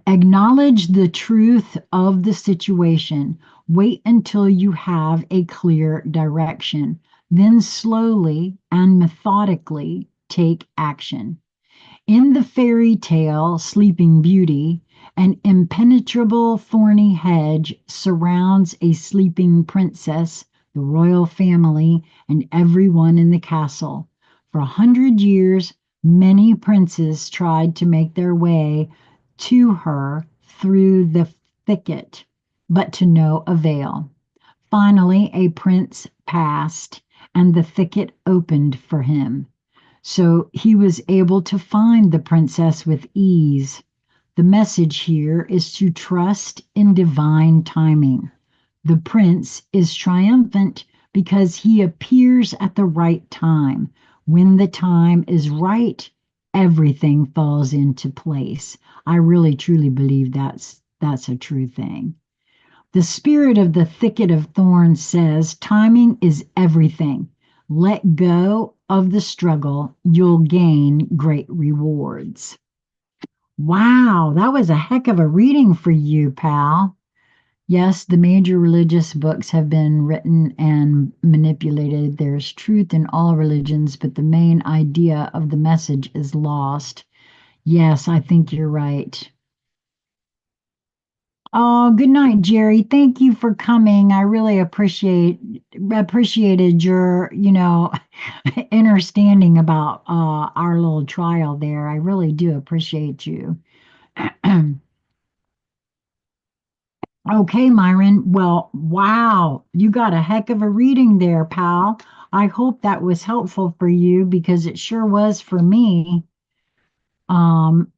acknowledge the truth of the situation. Wait until you have a clear direction. Then slowly and methodically take action. In the fairy tale Sleeping Beauty, an impenetrable thorny hedge surrounds a sleeping princess, the royal family, and everyone in the castle. For 100 years, many princes tried to make their way to her through the thicket, but to no avail. Finally, a prince passed, and the thicket opened for him. So he was able to find the princess with ease. The message here is to trust in divine timing. The prince is triumphant because he appears at the right time. When the time is right, everything falls into place. I really truly believe that's a true thing. The spirit of the thicket of thorns says timing is everything. Let go of the struggle, you'll gain great rewards. Wow, that was a heck of a reading for you, pal. Yes, the major religious books have been written and manipulated. There's truth in all religions, but the main idea of the message is lost. Yes, I think you're right. Oh, good night, Jerry. Thank you for coming. I really appreciated your, understanding about our little trial there. I really do appreciate you. Okay, Myron. Well, wow, you got a heck of a reading there, pal. I hope that was helpful for you because it sure was for me. Um,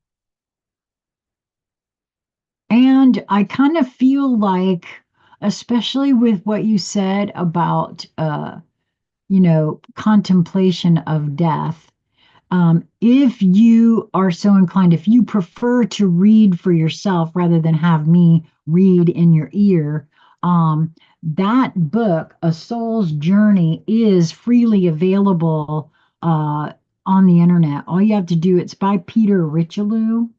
and I kind of feel like, especially with what you said about contemplation of death. If you are so inclined, if you prefer to read for yourself rather than have me read in your ear, that book, A Soul's Journey, is freely available on the internet. All you have to do, it's by Peter Richelieu.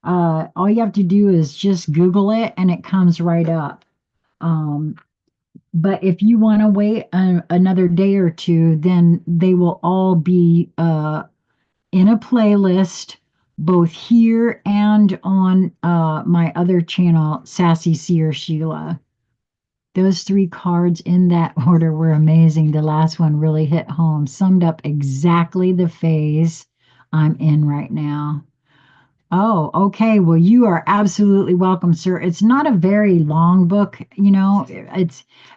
All you have to do is just Google it and it comes right up. Um, but if you want to wait another day or two, then they will all be in a playlist, both here and on my other channel, Sassy Seer Sheila. Those three cards in that order were amazing. The last one really hit home, summed up exactly the phase I'm in right now. Oh, okay. Well, you are absolutely welcome, sir. It's not a very long book,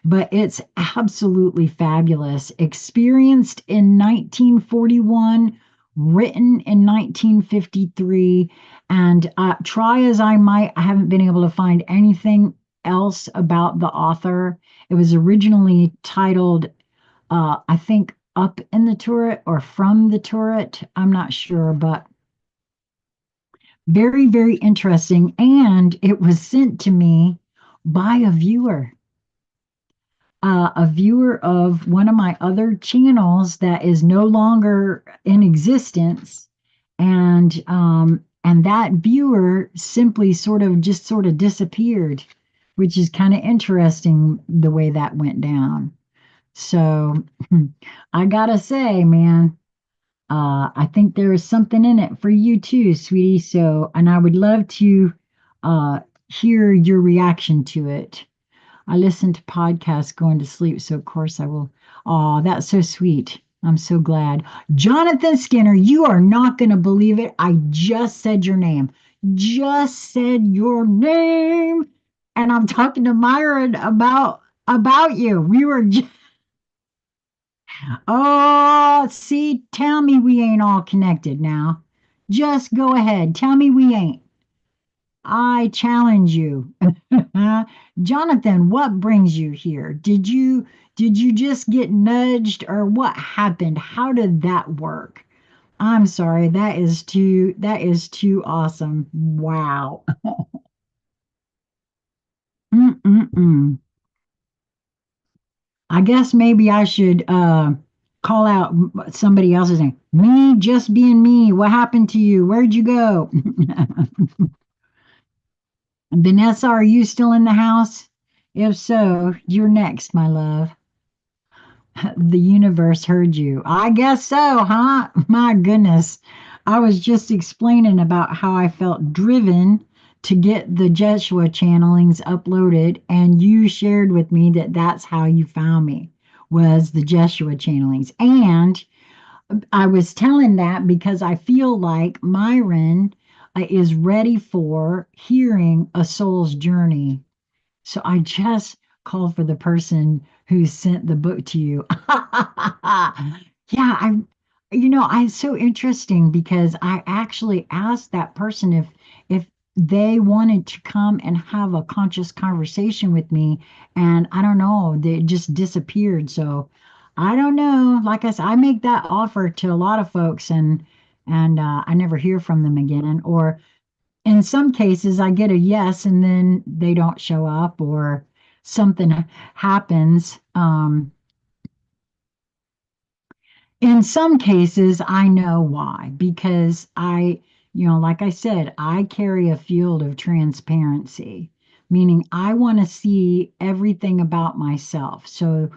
but it's absolutely fabulous. Experienced in 1941, written in 1953, and try as I might, I haven't been able to find anything else about the author. It was originally titled, I think, Up in the Turret or From the Turret. I'm not sure, but very, very interesting. And it was sent to me by a viewer of one of my other channels that is no longer in existence. And that viewer simply sort of disappeared. which is kind of interesting the way that went down. So I gotta say, man, I think there is something in it for you too, sweetie. So, and I would love to hear your reaction to it. I listen to podcasts going to sleep, so of course I will. Oh, that's so sweet. I'm so glad. Jonathan Skinner, you are not going to believe it. I just said your name. Just said your name. And I'm talking to Myron about you. We were Oh, see, tell me we ain't all connected now. Just go ahead. Tell me we ain't. I challenge you. Jonathan, what brings you here? Did you just get nudged or what happened? How did that work? I'm sorry, that is too awesome. Wow. Mm-mm-mm. I guess maybe I should call out somebody else's name. Me just being me. What happened to you? Where'd you go? Vanessa, are you still in the house? If so, you're next, my love. The universe heard you. I guess so, huh? My goodness. I was just explaining about how I felt driven to get the Jeshua channelings uploaded, and you shared with me that that's how you found me was the Jeshua channelings. And I was telling that because I feel like Myron is ready for hearing a soul's journey, so I just called for the person who sent the book to you. Yeah, it's so interesting because I actually asked that person if they wanted to come and have a conscious conversation with me, and I don't know, they just disappeared. So I don't know. Like I said, I make that offer to a lot of folks, and I never hear from them again, or in some cases I get a yes and then they don't show up or something happens. In some cases I know why, because like I said, I carry a field of transparency, meaning I want to see everything about myself. So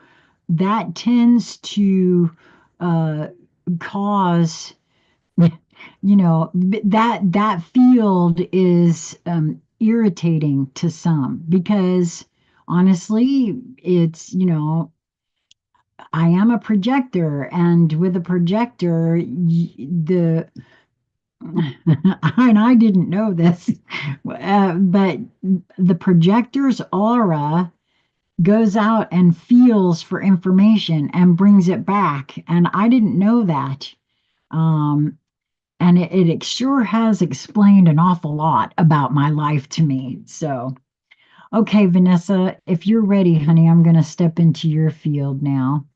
that tends to uh, cause that field is irritating to some because honestly, I am a projector, and with a projector, the and I didn't know this, but the projector's aura goes out and feels for information and brings it back, and I didn't know that. Um, and it sure has explained an awful lot about my life to me. So, okay, Vanessa, if you're ready, honey, I'm going to step into your field now.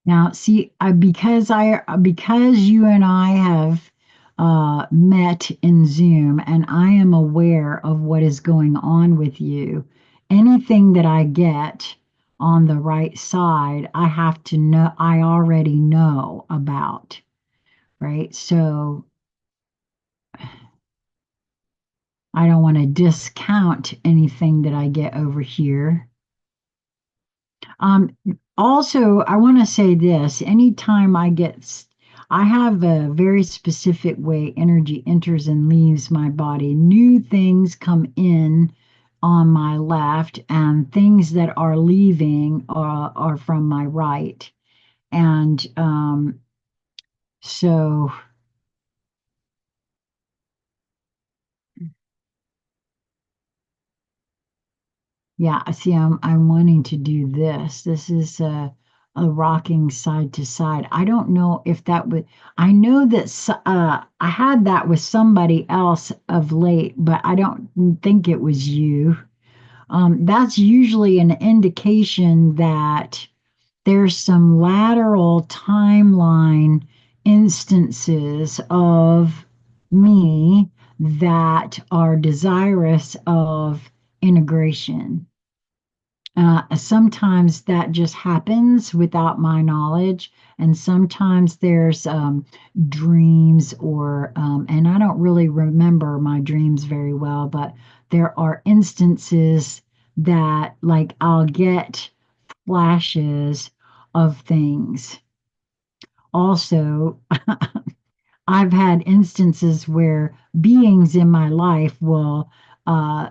Now, see, because you and I have met in Zoom, and I am aware of what is going on with you. Anything that I get on the right side, I have to know. I already know about, right? So I don't want to discount anything that I get over here. Um, Also, I want to say this. Anytime I have a very specific way energy enters and leaves my body. New things come in on my left, and things that are leaving are from my right. And so Yeah, I see. I'm wanting to do this. This is a rocking side to side. I don't know if that would. I know that I had that with somebody else of late, but I don't think it was you. That's usually an indication that there's some lateral timeline instances of me that are desirous of integration. Sometimes that just happens without my knowledge, and sometimes there's dreams and I don't really remember my dreams very well, but there are instances that, like, I'll get flashes of things. Also, I've had instances where beings in my life will uh,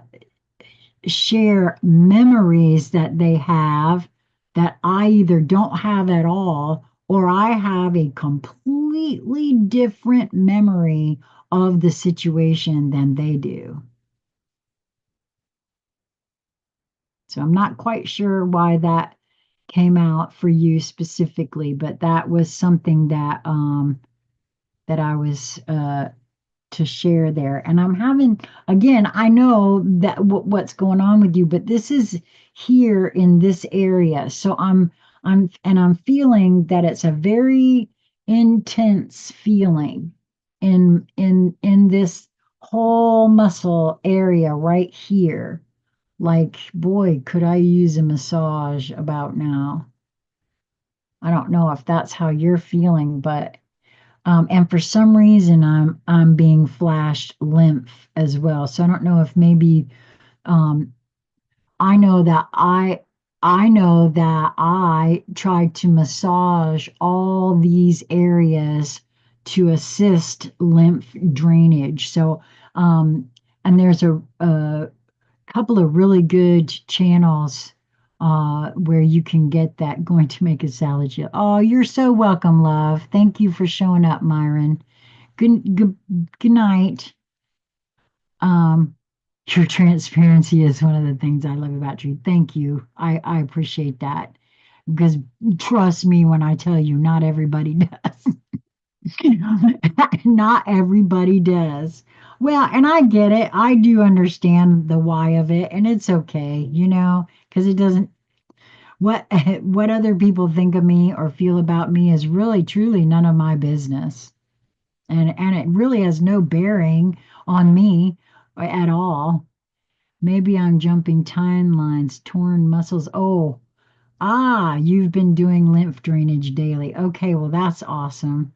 share memories that they have that I either don't have at all or I have a completely different memory of the situation than they do. So I'm not quite sure why that came out for you specifically, but that was something that I was to share there. And I'm having, again, I know that what's going on with you, but this is here in this area. So I'm feeling that it's a very intense feeling in this whole muscle area right here. Like, boy, could I use a massage about now. I don't know if that's how you're feeling, but and for some reason, I'm being flashed lymph as well. So I don't know if maybe um, I know that I tried to massage all these areas to assist lymph drainage. So and there's a couple of really good channels where you can get that. Going to make a salad. Oh, you're so welcome, love. Thank you for showing up, Myron. Good night. Um, your transparency is one of the things I love about you. Thank you. I appreciate that because trust me when I tell you, not everybody does. Not everybody does. Well, and I get it. I do understand the why of it, and it's okay, because it doesn't what what other people think of me or feel about me is really truly none of my business. And it really has no bearing on me at all. Maybe I'm jumping timelines, torn muscles. You've been doing lymph drainage daily. Okay, well, that's awesome.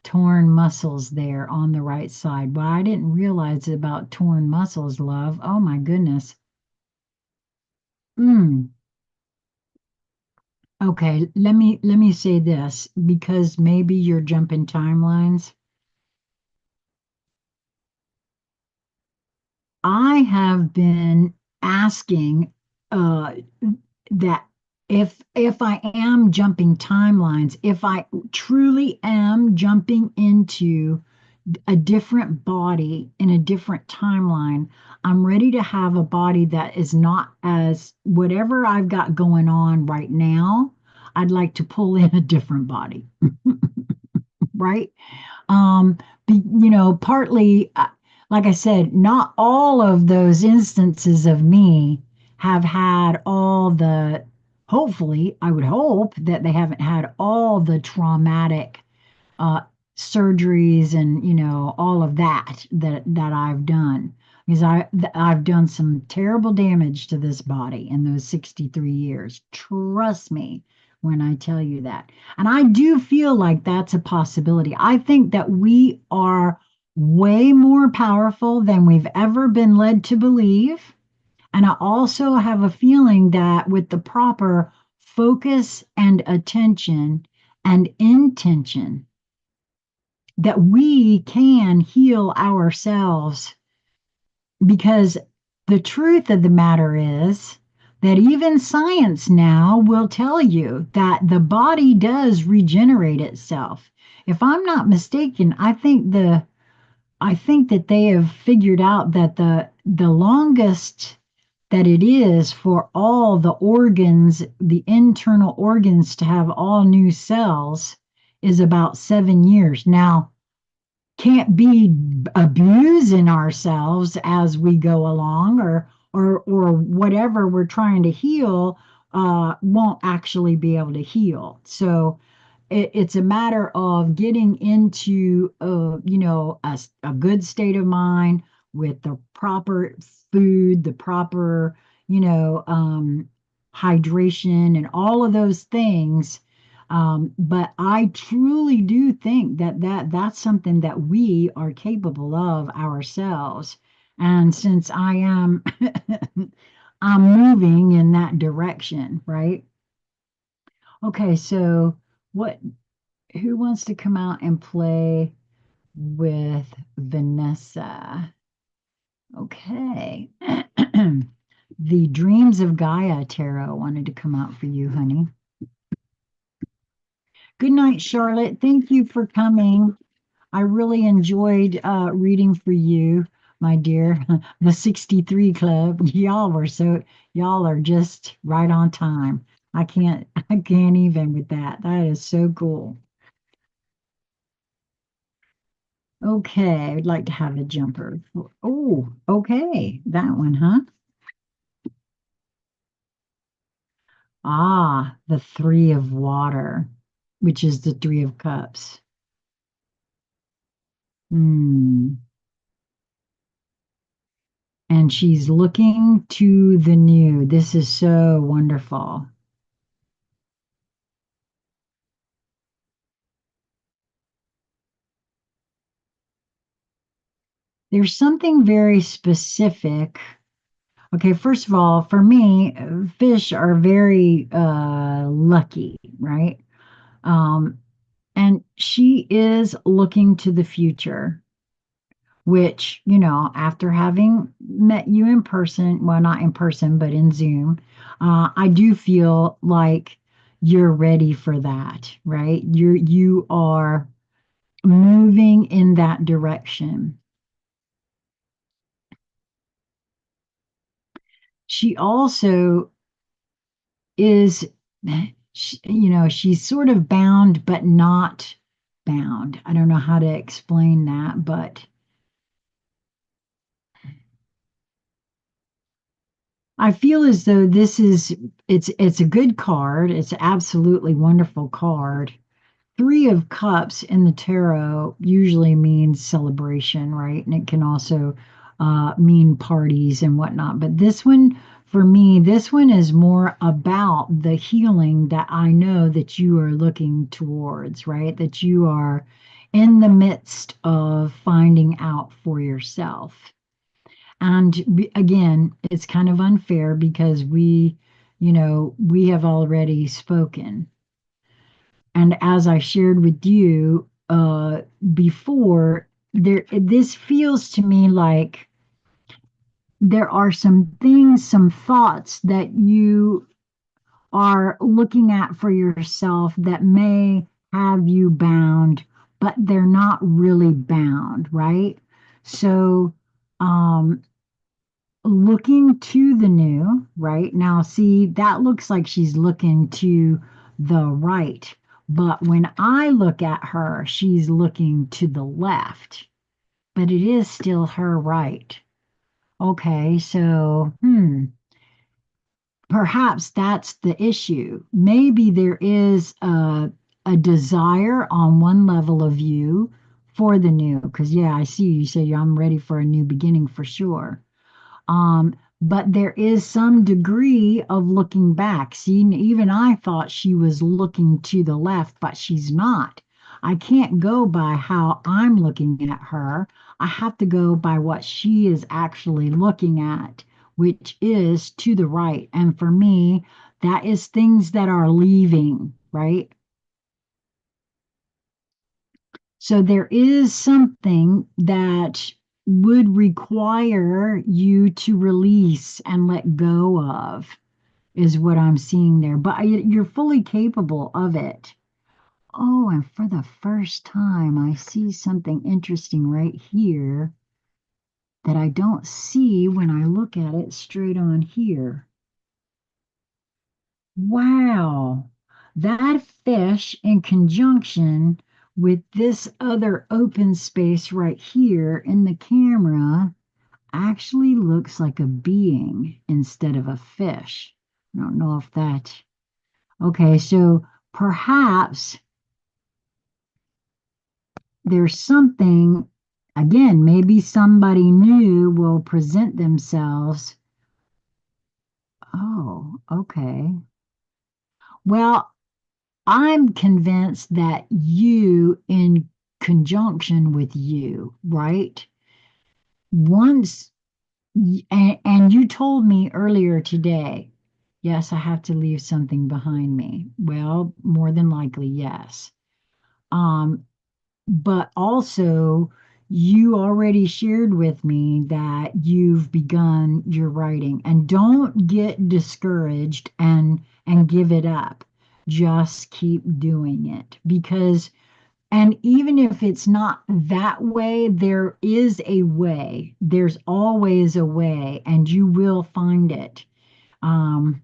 Torn muscles there on the right side. Well, I didn't realize about torn muscles, love. Oh my goodness. Mm. Okay, let me say this because maybe you're jumping timelines. I have been asking uh, that if I am jumping timelines, if I truly am jumping into a different body in a different timeline, I'm ready to have a body that is not as whatever I've got going on right now. I'd like to pull in a different body, right? Um, partly, like I said, not all of those instances of me have had all the, hopefully, I would hope that they haven't had all the traumatic uh, surgeries and all of that I've done because I've done some terrible damage to this body in those 63 years. Trust me when I tell you that. And I do feel like that's a possibility. I think that we are way more powerful than we've ever been led to believe. And I also have a feeling that with the proper focus and attention and intention, that we can heal ourselves because the truth of the matter is that even science now will tell you that the body does regenerate itself. If I'm not mistaken, I think that they have figured out that the longest that it is for all the organs, the internal organs to have all new cells is about 7 years. Now, can't be abusing ourselves as we go along or whatever we're trying to heal won't actually be able to heal. So it's a matter of getting into a good state of mind with the proper food, the proper you know um, hydration and all of those things. But I truly do think that that's something that we are capable of ourselves. And since I am I'm moving in that direction, right? Okay, so what who wants to come out and play with Vanessa? Okay. The Dreams of Gaia Tarot wanted to come out for you, honey. Good night, Charlotte. Thank you for coming. I really enjoyed reading for you, my dear. The 63 Club. Y'all are just right on time. I can't even with that. That is so cool. Okay, I'd like to have a jumper. Oh, okay. That one, huh? Ah, the Three of Water, which is the Three of Cups. Hmm. And she's looking to the new. This is so wonderful. There's something very specific. Okay, first of all, for me, fish are very lucky, right? Um, and she is looking to the future, which, after having met you in person, well, not in person, but in Zoom, I do feel like you're ready for that, right? You are moving in that direction. She also is, she's sort of bound, but not bound. I don't know how to explain that, but I feel as though it's a good card. It's an absolutely wonderful card. Three of Cups in the tarot usually means celebration, right? And it can also mean parties and whatnot. But this one, for me, this one is more about the healing that I know that you are looking towards, right? That you are in the midst of finding out for yourself. And again, it's kind of unfair because we have already spoken. And as I shared with you before, this feels to me like there are some things, some thoughts that you are looking at for yourself that may have you bound, but they're not really bound, right? So, um, looking to the new, right? Now, see, that looks like she's looking to the right. But when I look at her, she's looking to the left, but it is still her right. Okay, so, perhaps that's the issue. Maybe there is a desire on one level of you for the new, because, yeah, I see you say I'm ready for a new beginning for sure. But there is some degree of looking back. See, even I thought she was looking to the left, but she's not. I can't go by how I'm looking at her. I have to go by what she is actually looking at, which is to the right. And for me, that is things that are leaving, right? So there is something that would require you to release and let go of, is what I'm seeing there. But you're fully capable of it. Oh, and for the first time, I see something interesting right here that I don't see when I look at it straight on here. Wow, that fish in conjunction with this other open space right here in the camera actually looks like a being instead of a fish. I don't know if that. Okay, so perhaps there's something, again, maybe somebody new will present themselves. Oh, Okay. Well, I'm convinced that you, in conjunction with you, right? Once, and you told me earlier today, yes, I have to leave something behind me. Well, more than likely, yes. Um, but also, you already shared with me that you've begun your writing, and don't get discouraged and give it up. Just keep doing it because, and even if it's not that way, there is a way. There's always a way, and you will find it. Um,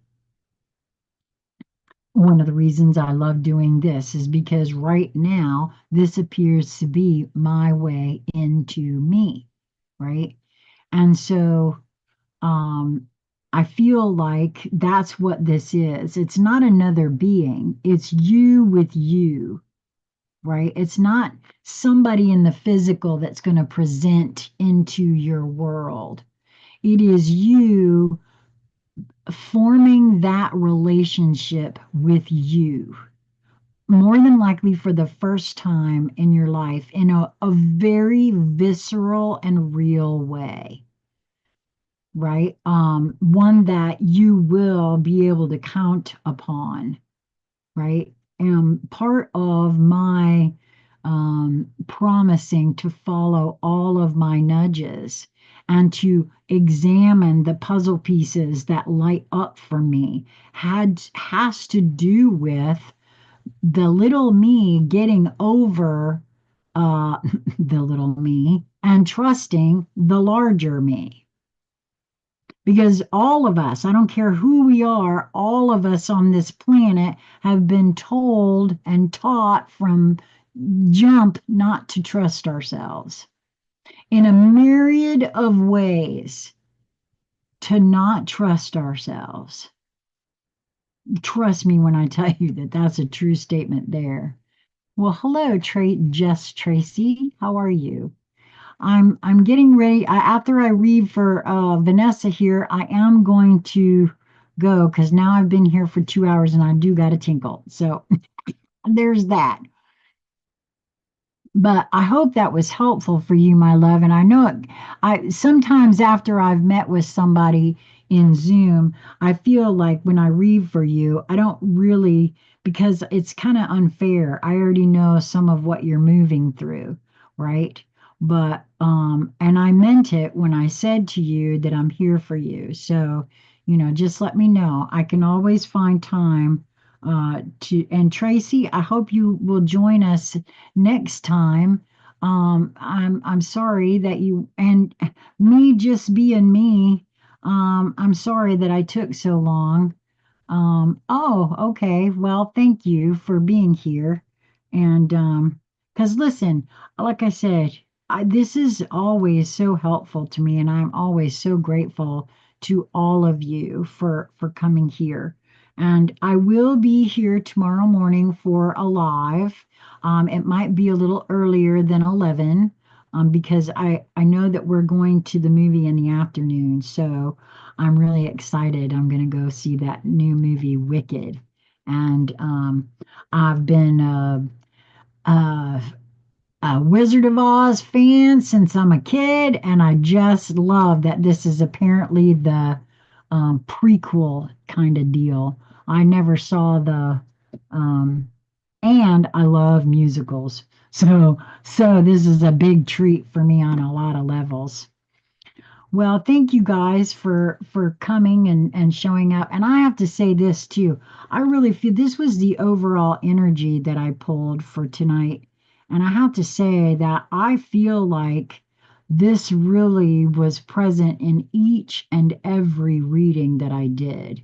One of the reasons I love doing this is because right now, this appears to be my way into me, right? And so I feel like that's what this is. It's not another being, it's you with you, right? It's not somebody in the physical that's going to present into your world. It is you forming that relationship with you, more than likely for the first time in your life in a very visceral and real way, right? One that you will be able to count upon, right? And part of my promising to follow all of my nudges and to examine the puzzle pieces that light up for me has to do with the little me getting over uh, the little me and trusting the larger me. Because all of us, I don't care who we are, all of us on this planet have been told and taught from jump not to trust ourselves in a myriad of ways, to not trust ourselves. Trust me when I tell you that that's a true statement there. Well, hello, Jess Tracy. How are you? I'm getting ready. After I read for Vanessa here, I am going to go because now I've been here for 2 hours and I do got to tinkle. So there's that. But I hope that was helpful for you, my love. And I know I sometimes after I've met with somebody in Zoom, I feel like when I read for you, I don't really, because it's kind of unfair. I already know some of what you're moving through, right? But and I meant it when I said to you that I'm here for you. So, just let me know. I can always find time to, and Tracy, I hope you will join us next time. I'm sorry that you, and me just being me. I'm sorry that I took so long. Oh, okay. Well, thank you for being here. And because listen, like I said, this is always so helpful to me, and I'm always so grateful to all of you for coming here. And I will be here tomorrow morning for a live. It might be a little earlier than 11, because I know that we're going to the movie in the afternoon. So I'm really excited. I'm going to go see that new movie, Wicked. And I've been uh, a Wizard of Oz fan since I'm a kid, and I just love that this is apparently the prequel kind of deal. I never saw the, um, and I love musicals. So this is a big treat for me on a lot of levels. Well, thank you guys for coming and showing up. And I have to say this too. I really feel this was the overall energy that I pulled for tonight. And I have to say that I feel like this really was present in each and every reading that I did,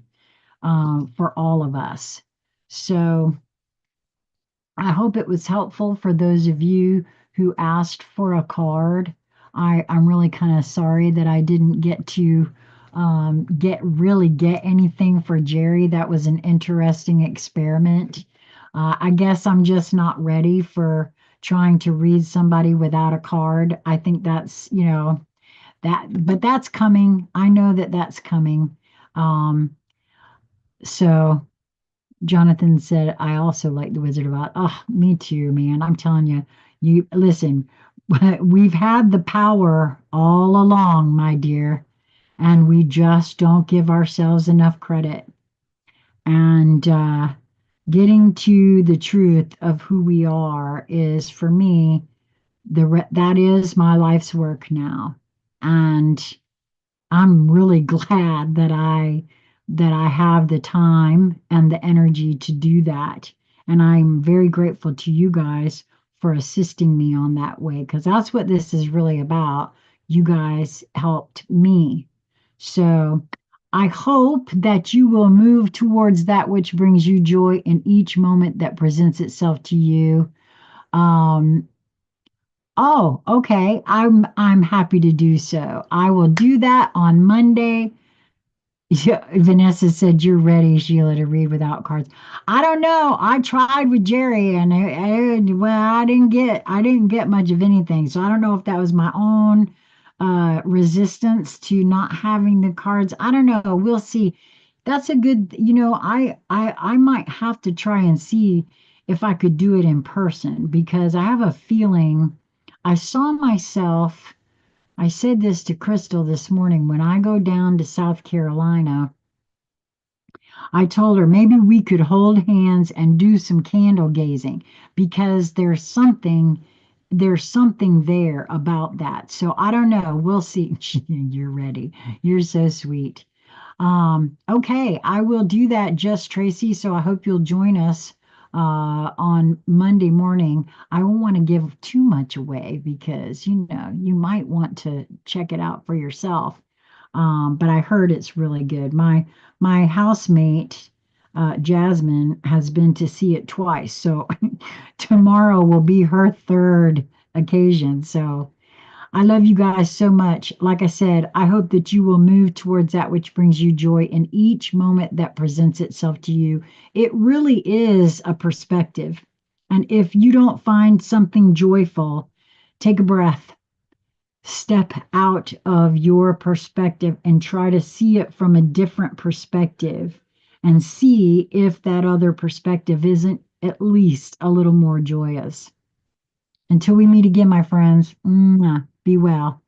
for all of us. So I hope it was helpful for those of you who asked for a card. I'm really kind of sorry that I didn't get to get anything for Jerry. That was an interesting experiment. I guess I'm just not ready for trying to read somebody without a card. I think that's, that, but that's coming. I know that that's coming. Um, So Jonathan said, I also like the Wizard of Oz. Oh, me too, man. I'm telling you, you listen, we've had the power all along, my dear, and we just don't give ourselves enough credit. And getting to the truth of who we are is, for me, that is my life's work now. And I'm really glad that I have the time and the energy to do that. And I'm very grateful to you guys for assisting me on that way because that's what this is really about. You guys helped me. So I hope that you will move towards that which brings you joy in each moment that presents itself to you. Um, oh, okay. I'm happy to do so. I will do that on Monday. Yeah, Vanessa said you're ready, Sheila, to read without cards. I don't know. I tried with Jerry, and well, I didn't get much of anything. So I don't know if that was my own resistance to not having the cards. I don't know. We'll see. That's a good. I might have to try and see if I could do it in person because I have a feeling I saw myself. I said this to Crystal this morning when I go down to South Carolina. I told her maybe we could hold hands and do some candle gazing because there's something there about that. So I don't know. We'll see. You're ready. You're so sweet. Okay, I will do that, just Tracy. So I hope you'll join us on Monday morning. I won't want to give too much away because you might want to check it out for yourself. But I heard it's really good. My housemate Jasmine has been to see it twice, so tomorrow will be her third occasion. So I love you guys so much. Like I said, I hope that you will move towards that which brings you joy in each moment that presents itself to you. It really is a perspective. And if you don't find something joyful, take a breath, step out of your perspective and try to see it from a different perspective and see if that other perspective isn't at least a little more joyous. Until we meet again, my friends, be well.